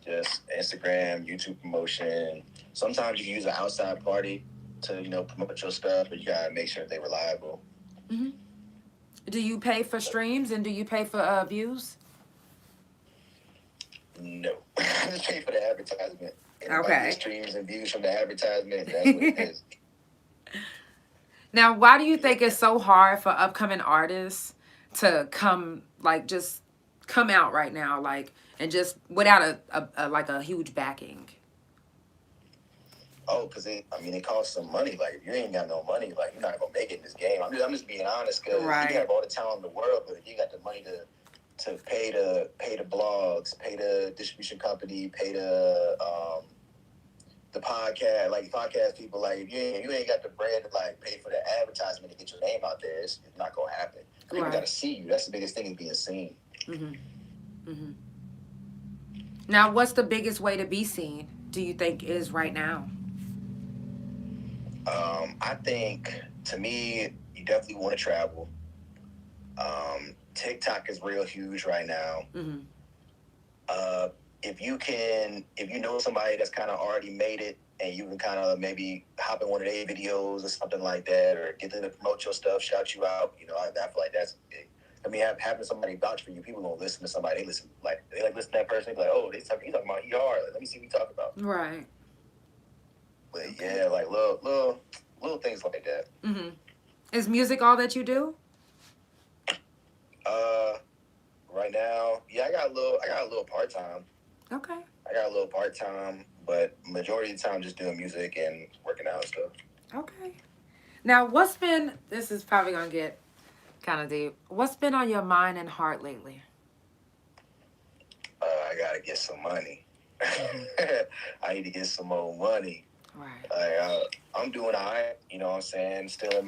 Just Instagram, YouTube promotion. Sometimes you can use an outside party to, promote your stuff, but you gotta make sure they're reliable. Mm-hmm. Do you pay for streams and do you pay for views? No, I just pay for the advertisement. Okay. Streams and views from the advertisement. That's what it is. Now, why do you think it's so hard for upcoming artists to just come out right now, and just without a huge backing? Oh, because it costs some money. Like, if you ain't got no money, like, you're not gonna make it in this game. I'm just being honest, because you can have all the talent in the world, but if you got the money to pay the blogs, pay the distribution company, pay the podcast people, like, if you ain't got the bread to like pay for the advertisement to get your name out there, it's not gonna happen. People gotta see you. That's the biggest thing, is being seen. Now, what's the biggest way to be seen, do you think, is right now? I think, to me, you definitely want to travel. TikTok is real huge right now. If you know somebody that's kind of already made it, and you can kind of maybe hop in one of their videos or something like that, or get them to promote your stuff, shout you out, I feel like that's big. I mean, having somebody vouch for you, people gonna listen to somebody. They listen to that person. They be like, oh, he's talking about ER. Let me see what he talking about. Right. But yeah, like little things like that. Is music all that you do? Right now, yeah, I got a little part time. Okay. I got a little part time, but majority of the time just doing music and working out and stuff. Okay. Now, this is probably gonna get kind of deep. What's been on your mind and heart lately? I gotta get some money. I need to get some more money. Right. I'm doing all right. You know what I'm saying? Still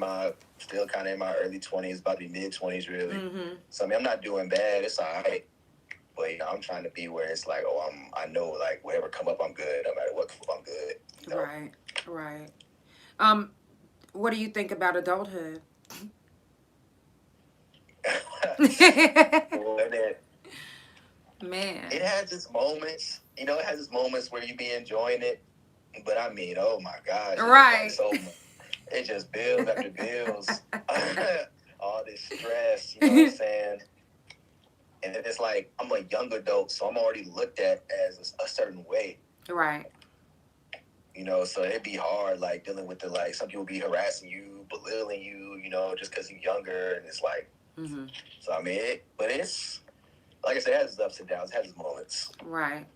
kind of in my early 20s, about to be mid 20s, really. So I mean, I'm not doing bad. It's all right. But I'm trying to be where it's like, I know, like, whatever come up, I'm good. No matter what come up, I'm good. Right. What do you think about adulthood? Man. It has its moments. It has its moments where you be enjoying it. But I mean, oh my gosh. Right. It just bills after bills. All this stress, you know what I'm saying? And then it's like, I'm a young adult, so I'm already looked at as a certain way. Right. So it'd be hard, like, dealing with some people be harassing you, belittling you, just because you're younger. And it's like, so I mean, but it's, like I said, it has its ups and downs, it has its moments. Right.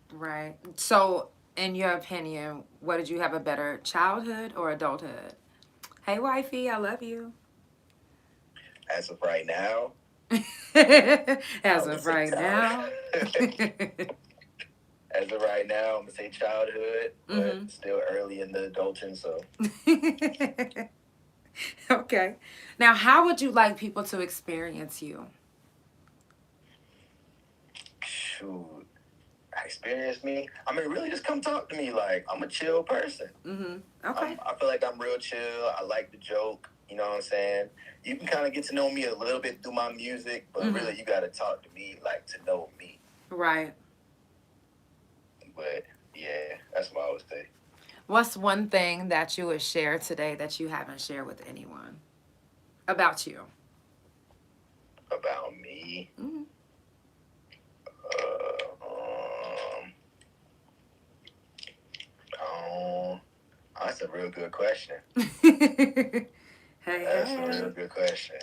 So, in your opinion, what did you have a better, childhood or adulthood? Hey, wifey, I love you. As of right now. As of right now, I'm gonna say childhood, but still early in the adulting. So. Okay. Now, how would you like people to experience you? Shoot, experience me? I mean, really, just come talk to me. Like, I'm a chill person. Okay. I feel like I'm real chill. I like to joke. You know what I'm saying? You can kind of get to know me a little bit through my music, but really, you got to talk to me, like, to know me. Right. But, yeah, that's what I would say. What's one thing that you would share today that you haven't shared with anyone about you? About me? That's a real good question. That's a real good question.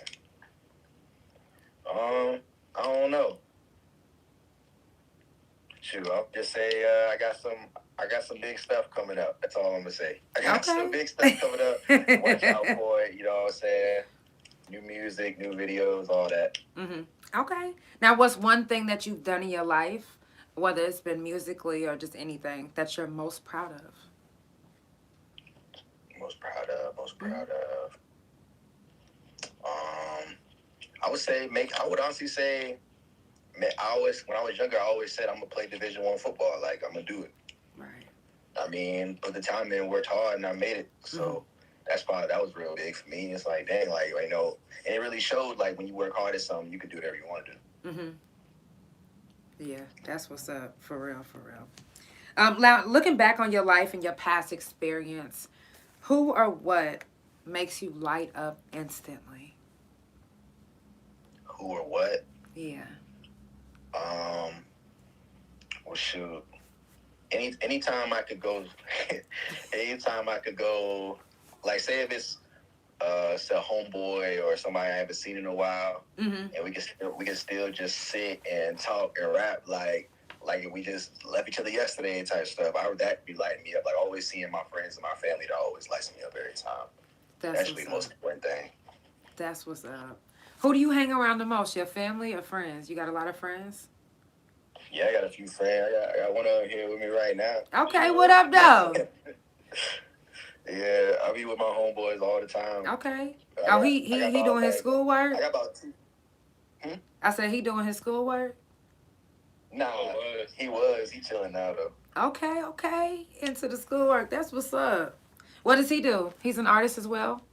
I don't know. Shoot, I'll just say I got some big stuff coming up. That's all I'm gonna say. I got some big stuff coming up. Watch out for it. You know what I'm saying? New music, new videos, all that. Okay. Now, what's one thing that you've done in your life, whether it's been musically or just anything, that you're most proud of? Most proud of. I would honestly say, when I was younger, I always said I'm gonna play Division I football. Like, I'm gonna do it. Right. I mean, put the time in, worked hard, and I made it. So that was real big for me. It's like, dang, like, and it really showed, like, when you work hard at something, you can do whatever you want to do. Yeah, that's what's up. For real. Now, looking back on your life and your past experience, who or what makes you light up instantly? Who or what? Yeah. Well, shoot. Anytime I could go, like, say if it's a homeboy or somebody I haven't seen in a while, and we can still just sit and talk and rap, like like if we just left each other yesterday and type stuff, that'd be lighting me up. Like always seeing my friends and my family, that always lights me up every time. That's really the most important thing. That's what's up. Who do you hang around the most? Your family or friends? You got a lot of friends? Yeah, I got a few friends. I got one out here with me right now. Okay, what up, though? Yeah, I be with my homeboys all the time. Okay. He doing his schoolwork? I got about 2. I said he doing his schoolwork? Nah, he was. He chilling now, though. Okay. Into the schoolwork. That's what's up. What does he do? He's an artist as well?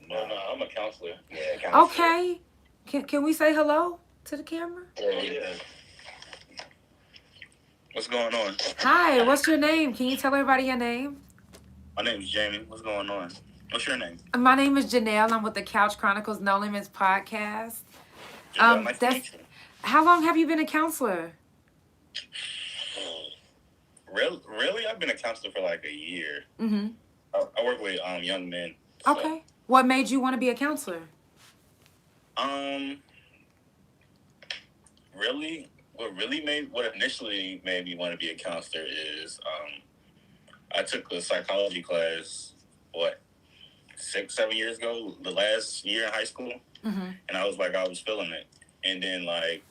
No, I'm a counselor. Yeah, counselor. Okay. Can we say hello to the camera? Yeah. What's going on? Hi, what's your name? Can you tell everybody your name? My name is Jamie. What's going on? What's your name? My name is Janelle. I'm with the Couch Chronicles No Limits podcast. Nice to meet you. How long have you been a counselor? Really? I've been a counselor for like a year. Mm-hmm. I work with young men. So. Okay. What made you want to be a counselor? What initially made me want to be a counselor is I took a psychology class 6-7 years ago, the last year in high school, and I was feeling it, and then my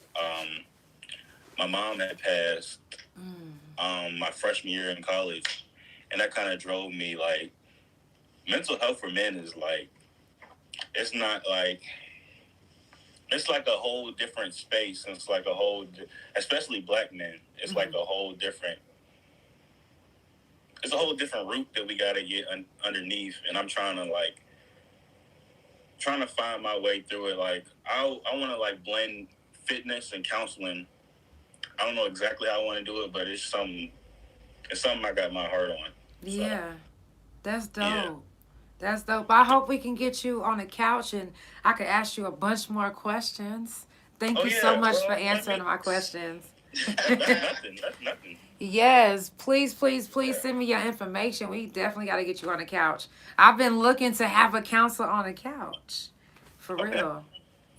mom had passed my freshman year in college, and that kind of drove me mental health for men is it's not it's like a whole different space. It's like a whole, especially black men, it's like a whole different, it's a whole different route that we got to get underneath. And I'm trying to find my way through it. I want to blend fitness and counseling. I don't know exactly how I want to do it, but it's something I got my heart on. Yeah, that's dope. Yeah. That's dope. I hope we can get you on the couch and I could ask you a bunch more questions. Thank you so much for answering my questions. That's nothing. Yes, please send me your information. We definitely got to get you on the couch. I've been looking to have a counselor on the couch. For real.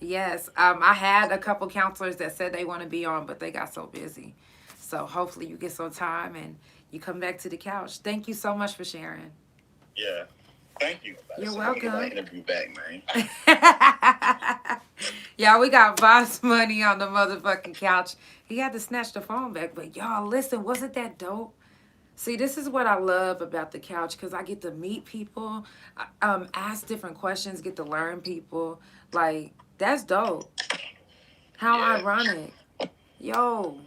Yes. I had a couple counselors that said they want to be on, but they got so busy. So hopefully you get some time and you come back to the couch. Thank you so much for sharing. Yeah. Thank you. You're welcome. My interview back, man. Y'all, we got Voss money on the motherfucking couch. He had to snatch the phone back, but y'all, listen, wasn't that dope? See, this is what I love about the couch, because I get to meet people, ask different questions, get to learn people. That's dope. How ironic. Yo,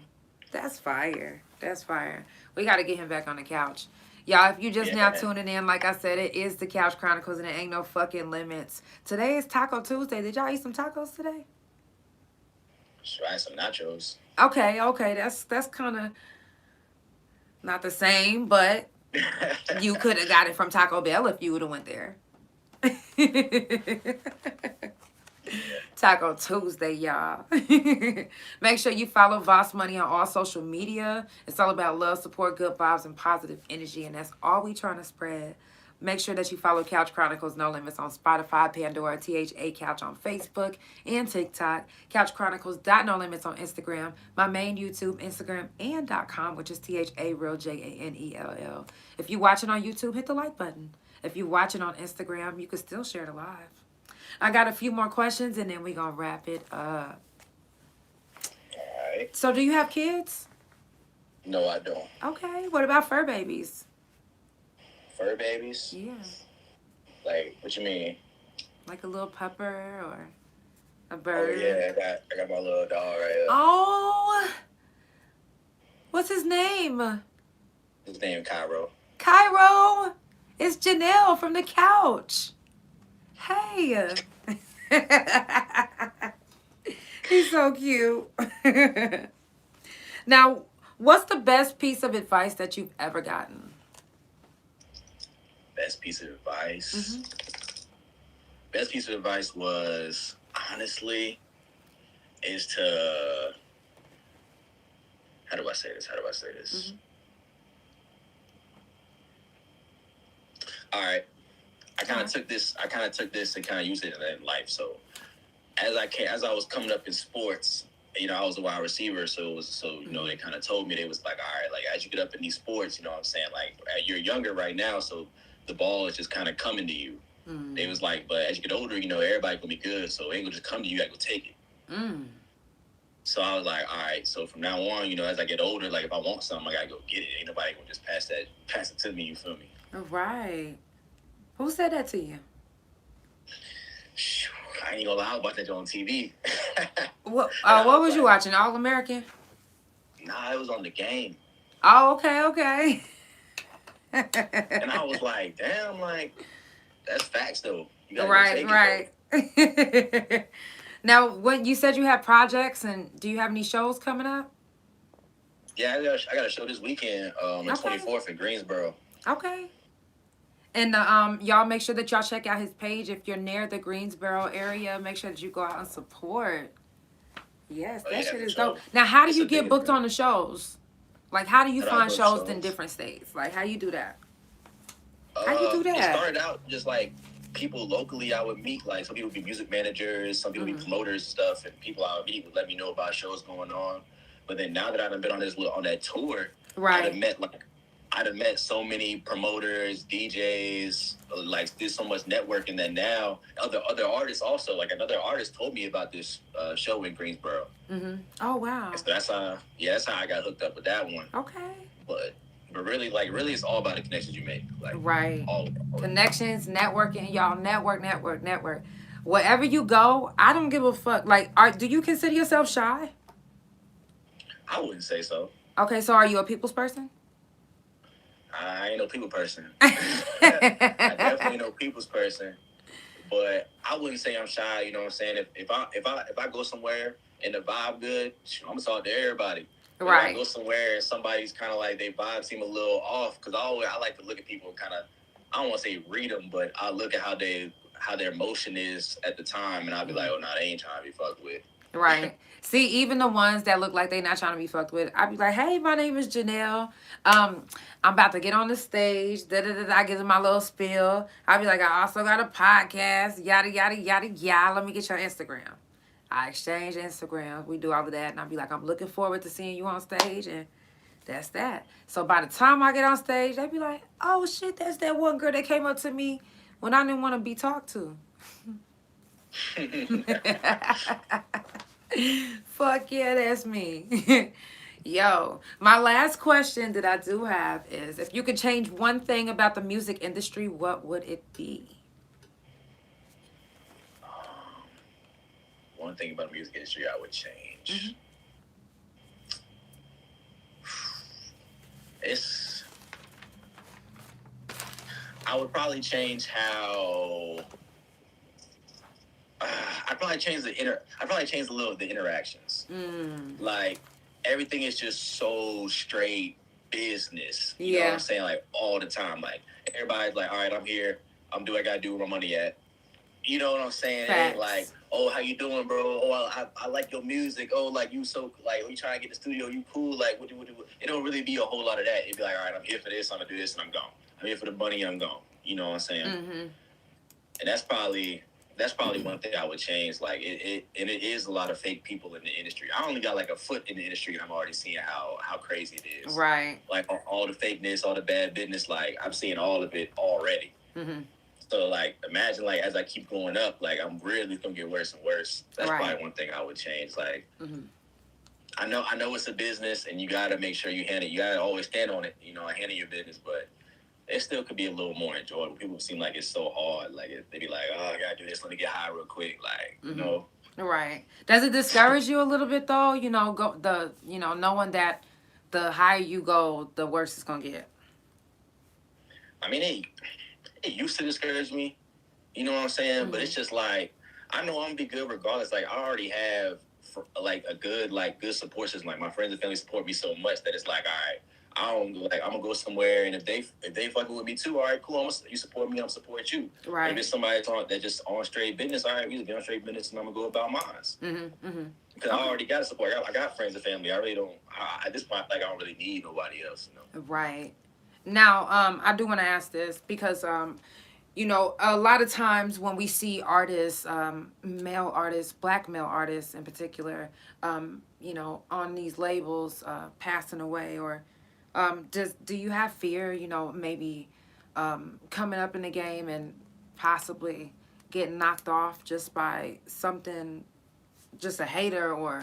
that's fire. That's fire. We got to get him back on the couch. Y'all, if you just now tuning in, like I said, it is the Couch Chronicles and it ain't no fucking limits. Today is Taco Tuesday. Did y'all eat some tacos today? Try some nachos. Okay. That's kind of not the same, but you could have got it from Taco Bell if you would have went there. Taco Tuesday, y'all. Make sure you follow Voss Money on all social media. It's all about love, support, good vibes, and positive energy, and that's all we trying to spread. Make sure that you follow Couch Chronicles No Limits on Spotify, Pandora, THA Couch on Facebook and TikTok, CouchChronicles.NoLimits on Instagram, my main YouTube, Instagram, and .com, which is THARealJANELL. If you're watching on YouTube, hit the like button. If you're watching on Instagram, you can still share it live. I got a few more questions, and then we're going to wrap it up. All right. So, do you have kids? No, I don't. Okay. What about fur babies? Fur babies? Yeah. What you mean? Like a little pupper or a bird? Oh, yeah. I got my little dog right here. Oh. What's his name? His name Cairo. Cairo. It's Janelle from the couch. Hey. He's so cute. Now, what's the best piece of advice that you've ever gotten? Best piece of advice? Mm-hmm. Best piece of advice was, honestly, is to... How do I say this? Mm-hmm. All right. I kind of took this and kind of used it in life. So as I was coming up in sports I was a wide receiver, so they kind of told me, they was like, all right, like as you get up in these sports, what I'm saying, like you're younger right now, so the ball is just kind of coming to you. They was like, but as you get older, everybody gonna be good, so it ain't gonna just come to you, I go take it. So I was like, all right, so from now on, as I get older, like if I want something, I gotta go get it. Ain't nobody gonna just pass it to me, you feel me? Right. Who said that to you? I ain't gonna lie, I was watching that on TV. What was you watching? All American? Nah, it was on The Game. Oh, okay. And I was like, damn, like, that's facts, though. You gotta right. It, now, when you said you had projects, and do you have any shows coming up? Yeah, I got a show this weekend, the 24th in Greensboro. Okay. And y'all make sure that y'all check out his page. If you're near the Greensboro area, make sure that you go out and support. Yes, that shit is dope. Now, how do you get booked on the shows? Like, how do you find shows in different states? Like, how you do that? How you do that? It started out just like people locally I would meet. Like, some people would be music managers, some people would be promoters and stuff, and people I would meet would let me know about shows going on. But then now that I've been on that tour, right, I'd have met so many promoters, DJs, like did so much networking that now other artists also, like another artist told me about this show in Greensboro. Oh wow. So that's how I got hooked up with that one. Okay. But really it's all about the connections you make. Like right. All connections, networking, y'all network. Wherever you go, I don't give a fuck. Like, do you consider yourself shy? I wouldn't say so. Okay, so are you a people's person? I ain't no people person. I definitely ain't no people's person. But I wouldn't say I'm shy. You know what I'm saying? If I go somewhere and the vibe good, I'm gonna talk to everybody. Right. If I go somewhere and somebody's kind of like, their vibe seem a little off, because I like to look at people and kind of, I don't want to say read them, but I look at how their emotion is at the time, and I'll be like, oh no, they ain't trying to be fucked with. Right. See, even the ones that look like they not trying to be fucked with, I'd be like, hey, my name is Janelle. I'm about to get on the stage. I give them my little spiel. I'd be like, I also got a podcast. Yada, yada, yada, yada. Let me get your Instagram. I exchange Instagrams. We do all of that. And I'd be like, I'm looking forward to seeing you on stage. And that's that. So by the time I get on stage, they'd be like, oh, shit, that's that one girl that came up to me when I didn't want to be talked to. Fuck yeah, that's me. Yo, my last question that I do have is, if you could change one thing about the music industry, what would it be? One thing about the music industry I would change. I would probably change how. I'd probably change the interactions. Like, everything is just so straight business. You know what I'm saying? Like, all the time. Like, everybody's like, all right, I'm here. I'm doing what I gotta do, where my money at. You know what I'm saying? It ain't like, oh, how you doing, bro? Oh, I like your music. Oh, like, you so, like, you trying to get the studio, you cool. Like, what? It don't really be a whole lot of that. It'd be like, all right, I'm here for this, I'm gonna do this, and I'm gone. I'm here for the money, I'm gone. You know what I'm saying? And that's probably one thing I would change. Like, it is a lot of fake people in the industry. I only got like a foot in the industry, and I'm already seeing how crazy it is. Right. Like, all the fakeness, all the bad business, like, I'm seeing all of it already. So, like, imagine, like, as I keep going up, like, I'm really gonna get worse and worse. That's probably one thing I would change. Like, I know it's a business, and you gotta make sure you handle it. You gotta always stand on it, handle your business, but it still could be a little more enjoyable. People seem like it's so hard. Like, they be like, oh, I gotta do this, let me get high real quick. Like, Right. Does it discourage you a little bit though? Knowing that the higher you go, the worse it's gonna get. I mean, it used to discourage me. You know what I'm saying? But it's just like, I know I'm gonna be good regardless. Like, I already have like a good support system. Like, my friends and family support me so much that it's like, all right, I'm gonna go somewhere, and if they fucking with me too, all right, cool. You support me, I'm support you. Right. If it's somebody that just on straight business, all right, we just be on straight business, and I'm gonna go about mine. Because I already got support. I got friends and family. I really don't. At this point, like, I don't really need nobody else. Right. Now, I do want to ask this because you know, a lot of times when we see artists, male artists, black male artists in particular, you know, on these labels passing away, or do you have fear, you know, maybe coming up in the game and possibly getting knocked off just by something, just a hater, or?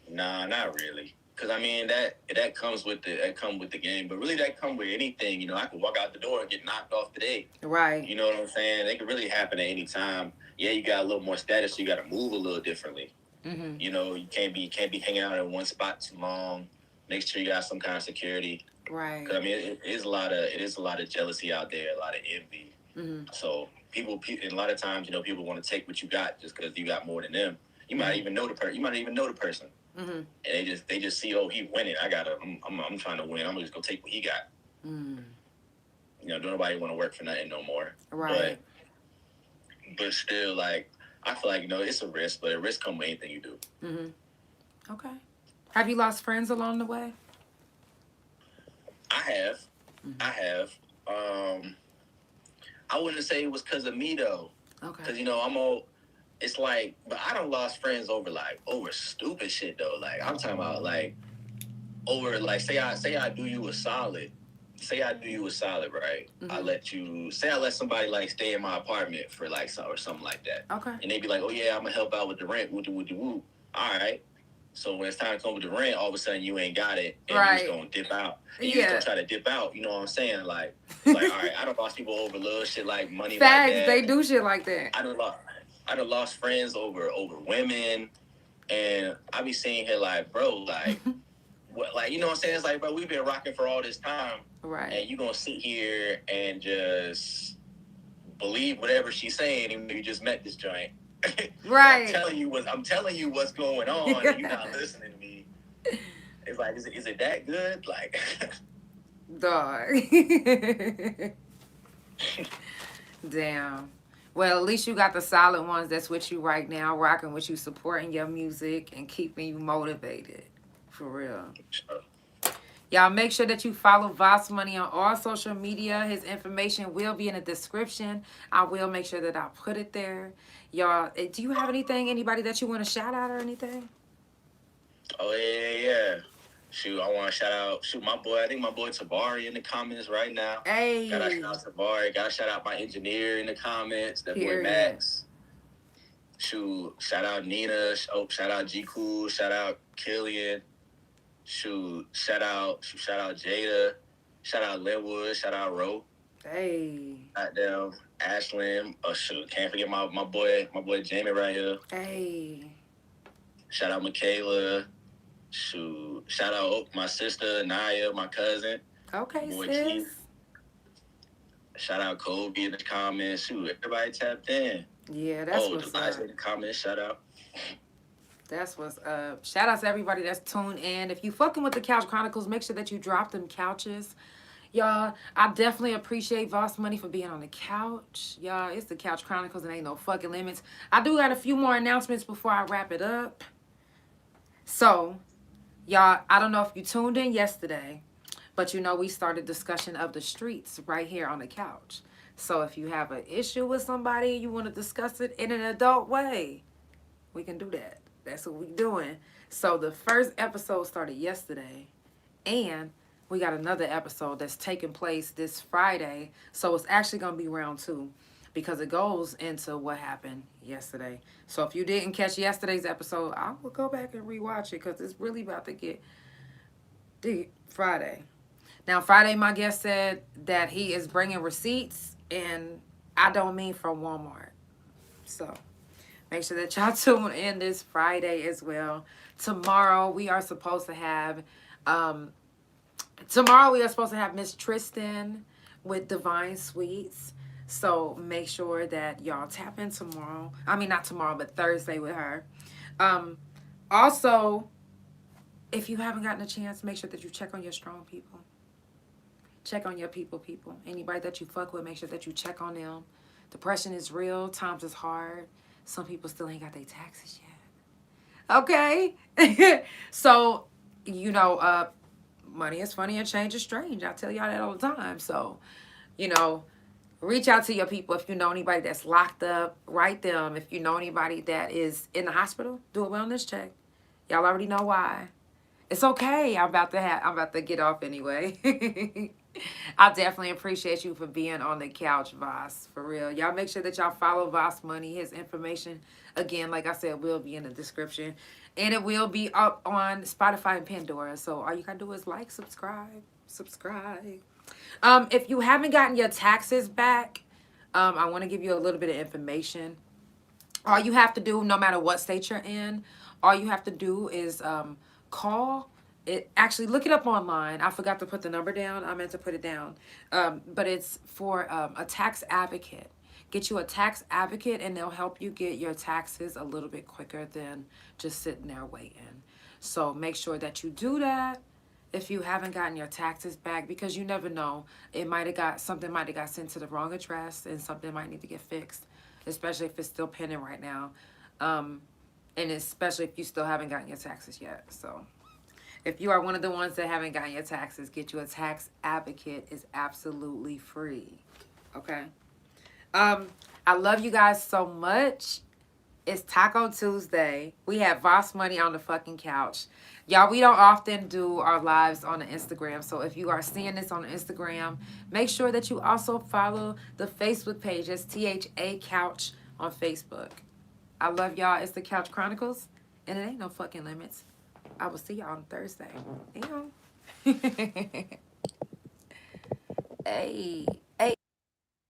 Nah, not really. Cause I mean that comes with the game, but really that come with anything. You know, I could walk out the door and get knocked off today. Right. You know what I'm saying? It could really happen at any time. Yeah, you got a little more status, so you got to move a little differently. Mm-hmm. You know, you can't be hanging out in one spot too long. Make sure you got some kind of security. Right. Cause I mean, it is a lot of jealousy out there, a lot of envy. Mm-hmm. So people, and a lot of times, you know, people want to take what you got just because you got more than them. You might even know the person. You might even know the person. Mm-hmm. And they just see, oh, he winning. I'm trying to win. I'm just gonna take what he got. Mm. You know, don't nobody want to work for nothing no more. Right. But still, like, I feel like, you know, it's a risk, but a risk comes with anything you do. Mm-hmm. Okay. Have you lost friends along the way? I have. Mm-hmm. I have. I wouldn't say it was because of me though. Okay. Because, you know, it's like, but I done lost friends over stupid shit though. Like, I'm talking about like over, like, say I do you a solid. Say I do you a solid, right? Mm-hmm. I let somebody like stay in my apartment for like or something like that. Okay. And they be like, oh yeah, I'm gonna help out with the rent. Woo. All right. So when it's time to come with the rent, all of a sudden you ain't got it, and right. you just gonna dip out. And you just gonna try to dip out. You know what I'm saying? Like all right, I done lost people over little shit like money. Facts, like that. they do shit like that. I done lost friends over women, and I be seeing here like, bro, like, what, like, you know what I'm saying? It's like, bro, we've been rocking for all this time, right? And you gonna sit here and just believe whatever she's saying, even though you just met this joint. Right. I'm telling you what's going on, and you're not listening to me. It's like, is it that good? Like, dog. Damn. Well, at least you got the solid ones that's with you right now, rocking with you, supporting your music, and keeping you motivated. For real. Y'all make sure that you follow Voss Money on all social media. His information will be in the description. I will make sure that I put it there. Y'all, do you have anybody that you want to shout out or anything? Oh, yeah. Shoot, I want to shout out, my boy. I think my boy Tabari in the comments right now. Hey. Gotta shout out Tabari. Gotta shout out my engineer in the comments. That boy Max. Shoot, shout out Nina. Shout out G Cool. Shout out Killian. Shoot, shout out Jada. Shout out Linwood. Shout out Ro. Hey. Goddamn Ashlyn. Oh shoot, can't forget my boy Jamie right here. Hey. Shout out Michaela. Shoot, shout out my sister Naya, my cousin. Okay, boy sis. Keith. Shout out Kobe in the comments. Shoot, everybody tapped in. Yeah, that's what's up. In the comments, shout out. That's what's up. Shout out to everybody that's tuned in. If you fucking with the Couch Chronicles, make sure that you drop them couches. Y'all, I definitely appreciate Voss Money for being on the couch. Y'all, it's the Couch Chronicles and ain't no fucking limits. I do got a few more announcements before I wrap it up. So, y'all, I don't know if you tuned in yesterday, but you know we started discussion of the streets right here on the couch. So if you have an issue with somebody, you want to discuss it in an adult way, we can do that. That's what we doing. So the first episode started yesterday, and we got another episode that's taking place this Friday. So it's actually going to be round 2 because it goes into what happened yesterday. So if you didn't catch yesterday's episode, I will go back and rewatch it because it's really about to get deep. Friday. Now, Friday, my guest said that he is bringing receipts, and I don't mean from Walmart. So make sure that y'all tune in this Friday as well. Tomorrow, we are supposed to have... Miss Tristan with Divine Sweets. So make sure that y'all tap in tomorrow. I mean, not tomorrow, but Thursday with her. Also, if you haven't gotten a chance, make sure that you check on your strong people. Check on your people. Anybody that you fuck with, make sure that you check on them. Depression is real. Times is hard. Some people still ain't got their taxes yet. Okay? So, you know, money is funny and change is strange. I tell y'all that all the time. So, you know, reach out to your people. If you know anybody that's locked up, write them. If you know anybody that is in the hospital, do a wellness check. Y'all already know why. It's okay. I'm about to get off anyway. I definitely appreciate you for being on the couch, Voss. For real. Y'all make sure that y'all follow Voss Money. His information, again, like I said, will be in the description. And it will be up on Spotify and Pandora. So all you gotta do is like, subscribe. If you haven't gotten your taxes back, I want to give you a little bit of information. All you have to do, no matter what state you're in, all you have to do is call it. Actually, look it up online. I forgot to put the number down. I meant to put it down. But it's for a tax advocate. Get you a tax advocate, and they'll help you get your taxes a little bit quicker than just sitting there waiting. So make sure that you do that if you haven't gotten your taxes back, because you never know. Something might have got sent to the wrong address, and something might need to get fixed, especially if it's still pending right now. And especially if you still haven't gotten your taxes yet. So if you are one of the ones that haven't gotten your taxes, get you a tax advocate. It's absolutely free. Okay? I love you guys so much. It's Taco Tuesday. We have Voss Money on the fucking couch. Y'all, we don't often do our lives on the Instagram. So if you are seeing this on the Instagram, make sure that you also follow the Facebook page. It's THA Couch on Facebook. I love y'all. It's the Couch Chronicles. And it ain't no fucking limits. I will see y'all on Thursday. Damn. Hey.